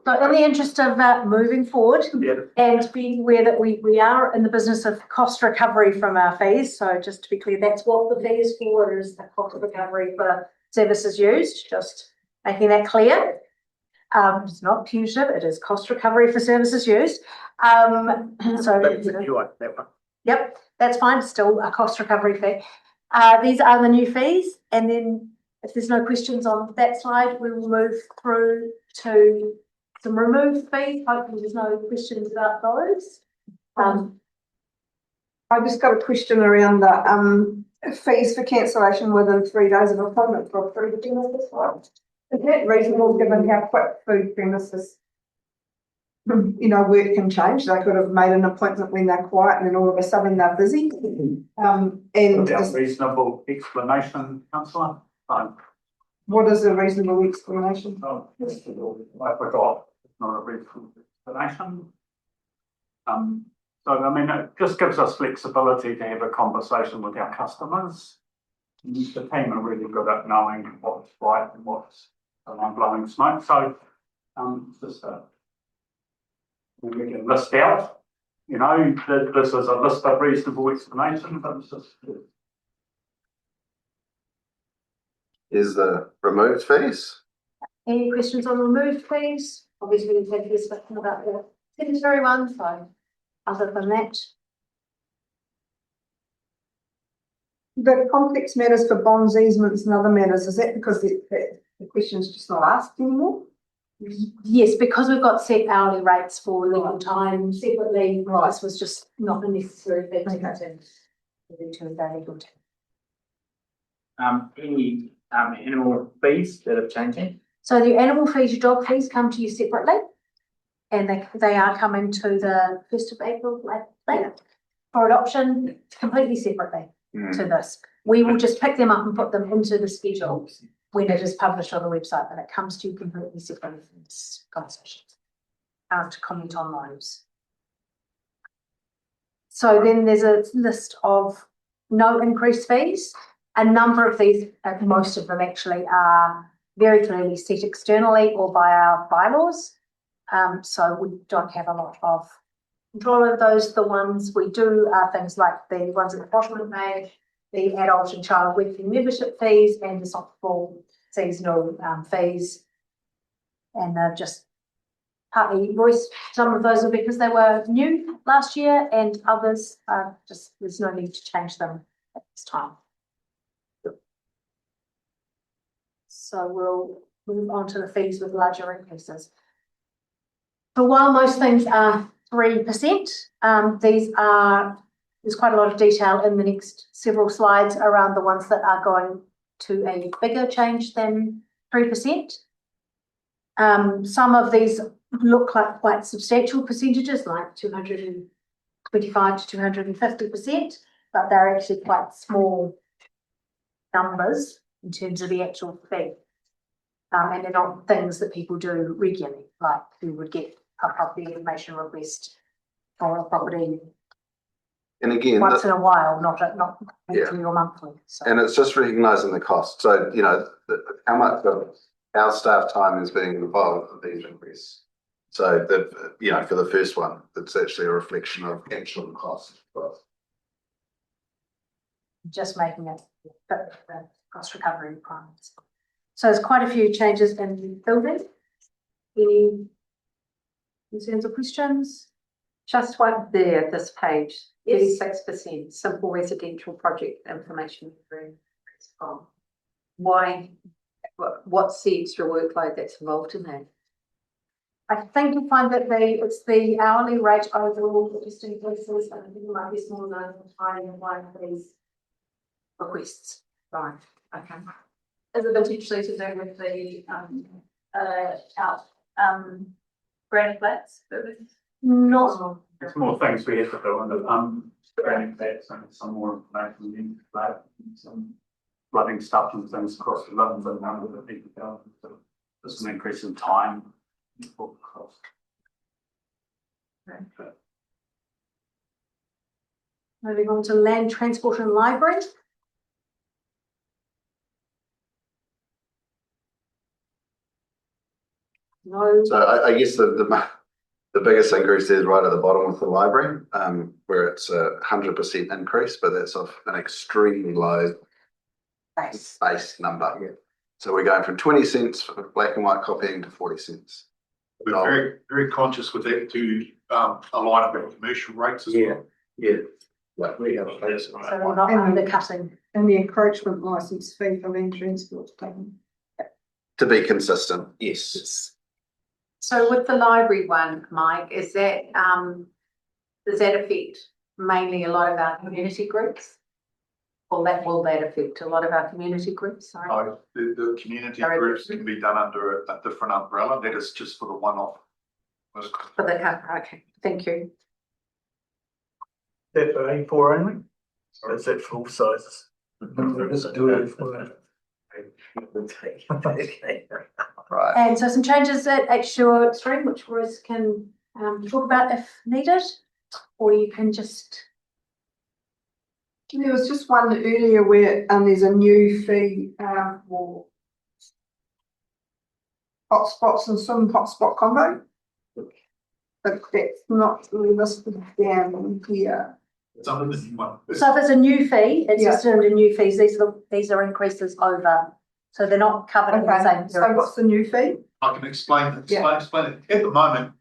So in the interest of moving forward Yeah. and being aware that we are in the business of cost recovery from our fees, so just to be clear, that's what the fee is for, is the cost of recovery for services used, just making that clear. It's not punitive, it is cost recovery for services used. So You want that one. yep, that's fine, still a cost recovery fee. These are the new fees, and then if there's no questions on that slide, we will move through to some removed fees. Hopefully there's no questions about those. I just got a question around the fees for cancellation within 3 days of appointment for food premises. Is that reasonable given how quick food premises, work can change? They could have made an appointment when they're quiet and then all of a sudden they're busy. And Without reasonable explanation, councillor. what is a reasonable explanation? Oh, I forgot. It's not a reasonable explanation. So I mean, it just gives us flexibility to have a conversation with our customers. And the team are really good at knowing what's right and what's blowing smoke. So just we can list out, that this is a list of reasonable explanations, but it's just. Is the removed fees? Any questions on removed fees? Obviously, we've had this discussion about the secondary one, so other than that. The complex matters for bonds, easements and other matters, is that because the question's just not asked anymore? Yes, because we've got set hourly rates for legal time separately, this was just not a necessary thing to into the legal time. Any animal fees that have changed? So the animal fees, your dog fees come to you separately, and they are coming to the 1st of April, for adoption completely separately to this. We will just pick them up and put them into the schedule when it is published on the website, but it comes to you completely separately from this conversation. To comment on those. So then there's a list of no increased fees. A number of these, most of them actually, are very clearly set externally or by our bylaws. So we don't have a lot of control over those. The ones we do are things like the ones at the bottom of the page, the adult and child weekly membership fees and the softball seasonal fees. And they've just partly voiced some of those are because they were new last year, and others are just, there's no need to change them at this time. So we'll move on to the fees with larger increases. So while most things are 3%, there's quite a lot of detail in the next several slides around the ones that are going to a bigger change than 3%. Some of these look like quite substantial percentages, like 225 to 250%, but they're actually quite small numbers in terms of the actual fee. And they're not things that people do regularly, like you would get a property information request for a property And again, once in a while, not weekly or monthly. So. And it's just recognising the cost. So, how much of our staff time is being involved with these requests. So for the first one, it's actually a reflection of actual cost. Just making it fit the cost recovery requirements. So there's quite a few changes in the building. Any concerns or questions? Just one there, this page, 36%, simple residential project information room. Why what's the extra workload that's involved in that? I think you find that it's the hourly rate overall that just increases, and I think it might be smaller than one of these requests. Right, okay. Is it potentially to do with the granny flats? Not, There's more things we have to do on the granting flats and some more information in the flat, some flooding stuff and things across the runs and number that people go. So there's an increase in time. For cost. moving on to land transport and library. No. So I guess the biggest increase is right at the bottom with the library, where it's 100% increase, but that's off an extremely low base number. Yeah. So we're going from 20 cents for black and white copying to 40 cents. We're very, very conscious with that to align with commercial rates as well. Yeah. Like we have a place. So we're not undercutting. And the encroachment licence fee for land transport taken. To be consistent, yes. So with the library one, Mike, is that does that affect mainly a lot of our community groups? Or will that affect a lot of our community groups? Sorry. No, the community groups can be done under a different umbrella. That is just for the one-off. For the okay, thank you. That for A4 only? Or is that for all sizes? Right. And so some changes at Shore Stream, which Royce can talk about if needed, or you can just. There was just one earlier where there's a new fee for hotspots and swim hotspot combo. But that's not really listed down here. It's under the new one. So if it's a new fee, it's Yeah. just under new fees, these are increases over, so they're not covered in the same. So what's the new fee? I can explain it. At the moment,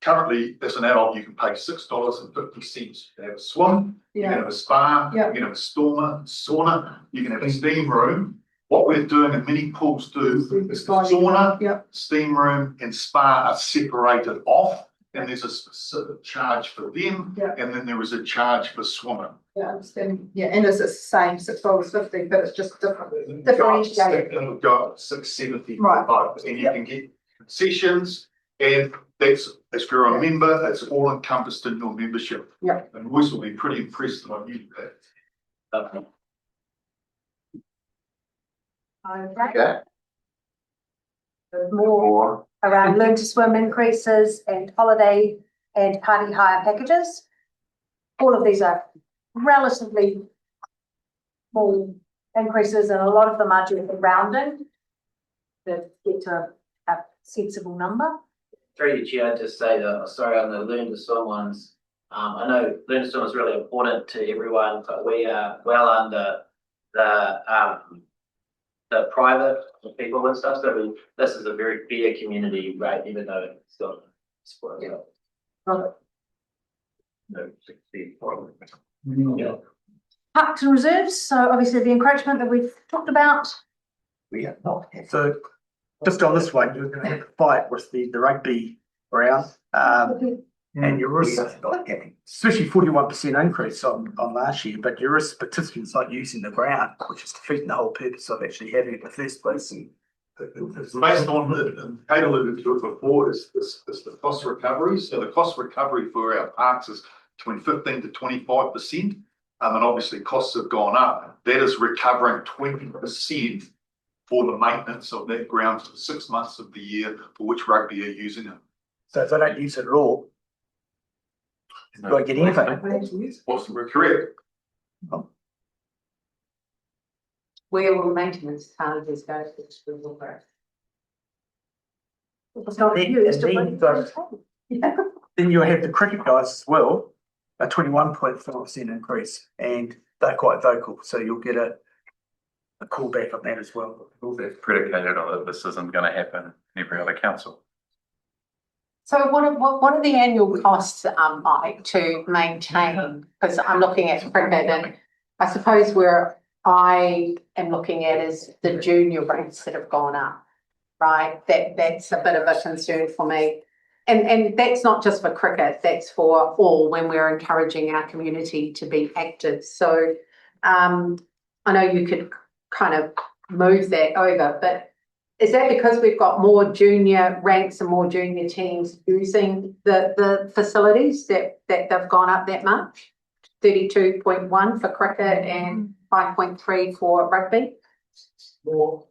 currently, as an adult, you can pay $6.50. You can have a swim, you can have a spa, you can have a sauna, you can have a steam room. What we're doing and many pools do is the sauna, steam room and spa are separated off, and there's a specific charge for them, and then there is a charge for swimming. Yeah, I understand. Yeah, and it's the same $6.50, but it's just different. Differentiated. It'll go up $6.70 Right. both, and you can get concessions, and that's, if you're a member, it's all encompassed in your membership. Yeah. And Royce will be pretty impressed when you do that. Okay. More around learn to swim increases and holiday and party hire packages. All of these are relatively small increases, and a lot of them are due to rounding to get to a sensible number. Through you, Chair, just say that, sorry, on the Learn to Swim ones, I know Learn to Swim is really important to everyone, but we are well under the private people and stuff, so this is a very fair community rate, even though it's got support as well. No, 64. Yeah. Parks and reserves, so obviously the encroachment that we've talked about. We have not. So just on this one, you're going to have to fight with the rugby round. And your risk, especially 41% increase on last year, but your risk participants not using the ground, which is defeating the whole purpose of actually having it in the first place. Based on, and Kate alluded to it before, is the cost recovery. So the cost recovery for our parks is between 15 to 25%. And obviously costs have gone up. That is recovering 20% for the maintenance of that ground for 6 months of the year for which rugby are using it. So if they don't use it at all, you won't get anything. What's the correct? Where will maintenance charges go for the school growth? It's not used. Then you'll have the cricket guys as well, a 21.4% increase, and they're quite vocal, so you'll get a callback on that as well. That's predicated on that this isn't going to happen in every other council. So what are the annual costs, Mike, to maintain? Because I'm looking at cricket, and I suppose we're I am looking at is the junior ranks that have gone up, right? That's a bit of a concern for me. And that's not just for cricket, that's for all when we're encouraging our community to be active. So I know you could kind of move that over, but is that because we've got more junior ranks and more junior teams using the facilities that they've gone up that much? 32.1 for cricket and 5.3 for rugby? More,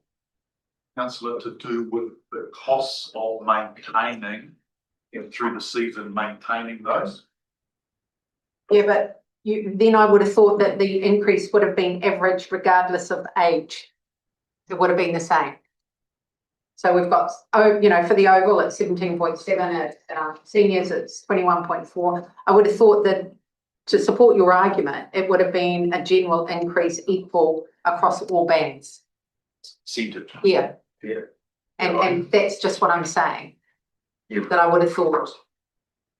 councillor, to do with the costs of maintaining and through the season, maintaining those. Yeah, but then I would have thought that the increase would have been averaged regardless of age. It would have been the same. So we've got, for the oval it's 17.7, at seniors it's 21.4. I would have thought that to support your argument, it would have been a general increase equal across all bands. Percentage. Yeah. Yeah. And that's just what I'm saying. Yeah. That I would have thought.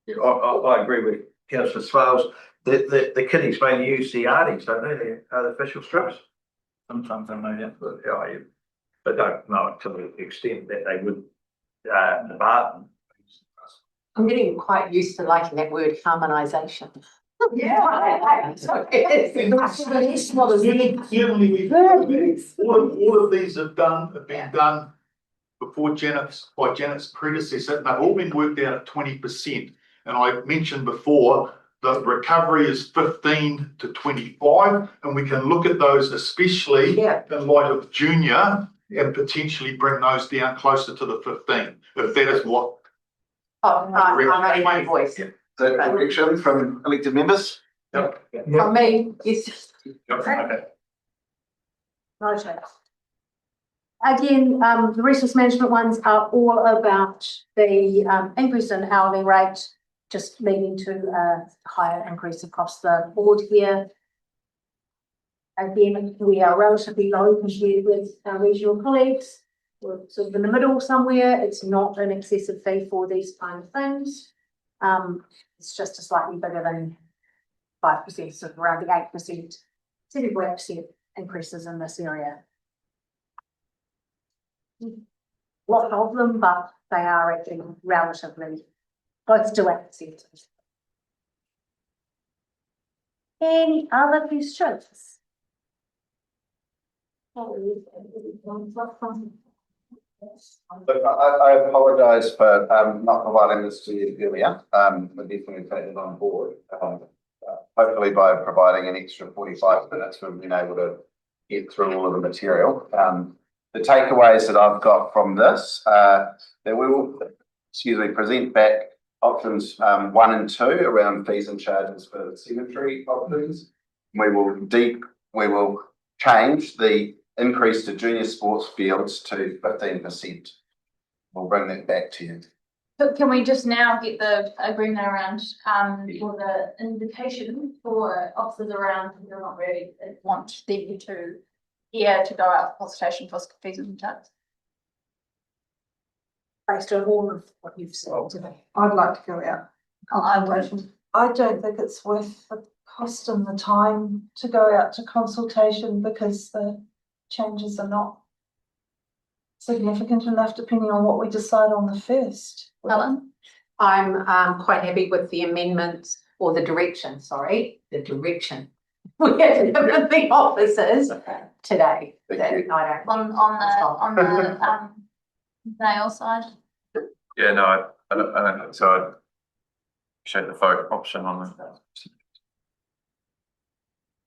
Yeah, I agree with councillor Swales. The kiddies mainly use the arties, don't they? The artificial strips. Sometimes I know that. But don't know to the extent that they would, the Barton. I'm getting quite used to liking that word harmonisation. Yeah. Certainly, all of these have been done before by Janet's predecessor, and they've all been worked out at 20%. And I mentioned before that recovery is 15 to 25, and we can look at those, especially in light of junior, and potentially bring those down closer to the 15, if that is what. I made my voice. The direction from elected members? Yep. From me, yes. Okay. Okay. Again, the resource management ones are all about the increase in hourly rate, just leading to a higher increase across the board here. Again, we are relatively low compared with our regional colleagues. We're sort of in the middle somewhere. It's not an excessive fee for these kind of things. It's just a slightly bigger than 5%, so around the 8%, 7% increases in this area. Lot of them, but they are actually relatively close to 8%. Any other questions? Look, I apologise for not providing this to you earlier. We'll definitely take it on board. Hopefully by providing an extra 45 minutes, we've been able to get through all of the material. The takeaways that I've got from this, that we will, present back options 1 and 2 around fees and charges for cemetery options. We will change the increase to junior sports fields to 15%. We'll bring that back to you. But can we just now get the agreement around, or the indication for officers around who do not really want them to go out for consultation for fees and charges? Based on all of what you've said today. I'd like to go out. I would. I don't think it's worth the cost and the time to go out to consultation because the changes are not significant enough depending on what we decide on the first. Helen? I'm quite happy with the amendments or the direction. We have given the officers today. Thank you. On the male side? Yeah, no, I don't think so. I appreciate the vote option on that.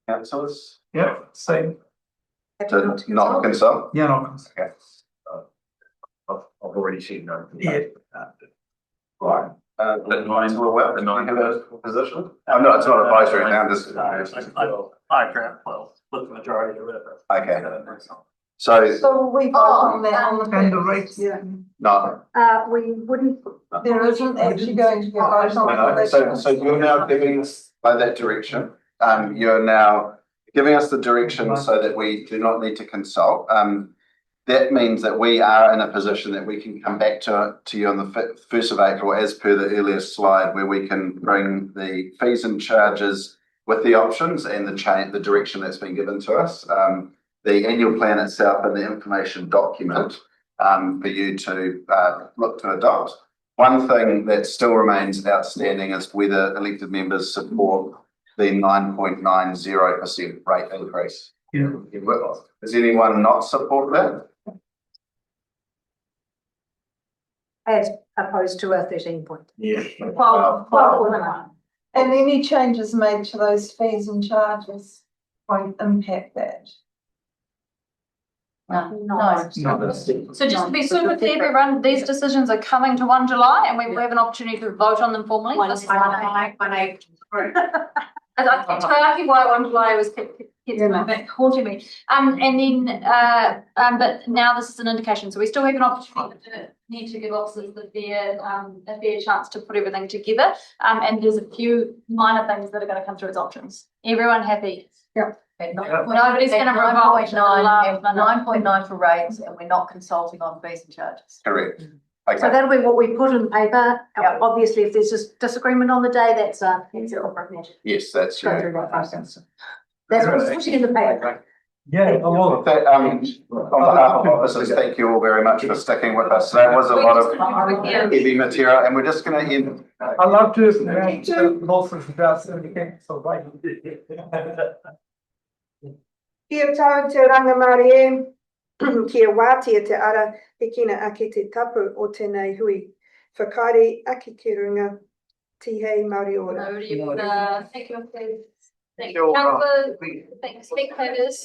Councillors? Yeah, same. To not consult? Yeah, not consult. Okay. I've already seen no. Yeah. Right. The Well, do you have a position? No, it's not advisory now, this is. I agree, well, with the majority of it. Okay. So, So we vote on that on the And the first. rates. Yeah. no, We wouldn't. There isn't actually going to be a vote on the so you're now giving us by that direction. You're now giving us the direction so that we do not need to consult. That means that we are in a position that we can come back to you on the 1st of April, as per the earlier slide, where we can bring the fees and charges with the options and the direction that's been given to us. The annual plan itself and the information document for you to look to adopt. One thing that still remains outstanding is whether elected members support the 9.90% rate increase. Yeah. Does anyone not support that? As opposed to a 13 point. Yeah. And any changes made to those fees and charges won't impact that. No. So just to be super clear, everyone, these decisions are coming to 1 July and we will have an opportunity to vote on them formally. One This is April. why 1 July was kept haunting me. And then, but now this is an indication. So we still have an opportunity to need to give officers a fair chance to put everything together. And there's a few minor things that are going to come through as options. Everyone happy? Yep. Nobody's going to revolt. 9.9 for rates, and we're not consulting on fees and charges. Correct. So Okay. that'll be what we put in paper. Yep. Obviously, if there's just disagreement on the day, that's a corporate matter. Yes, that's Go you. through that process. That's what's pushing in the paper. Yeah, a lot of. That, on behalf of officers, thank you all very much for sticking with us. That was a lot of heavy material, and we're just going to end. I love to also about 70, so right. Kia tau te rangamari e, kia wātia te ara e kina ake te tapu o tēnei hui. Whakaare ake ki runga, tihei Māori ora. Thank you, councillors, thank you, spectators.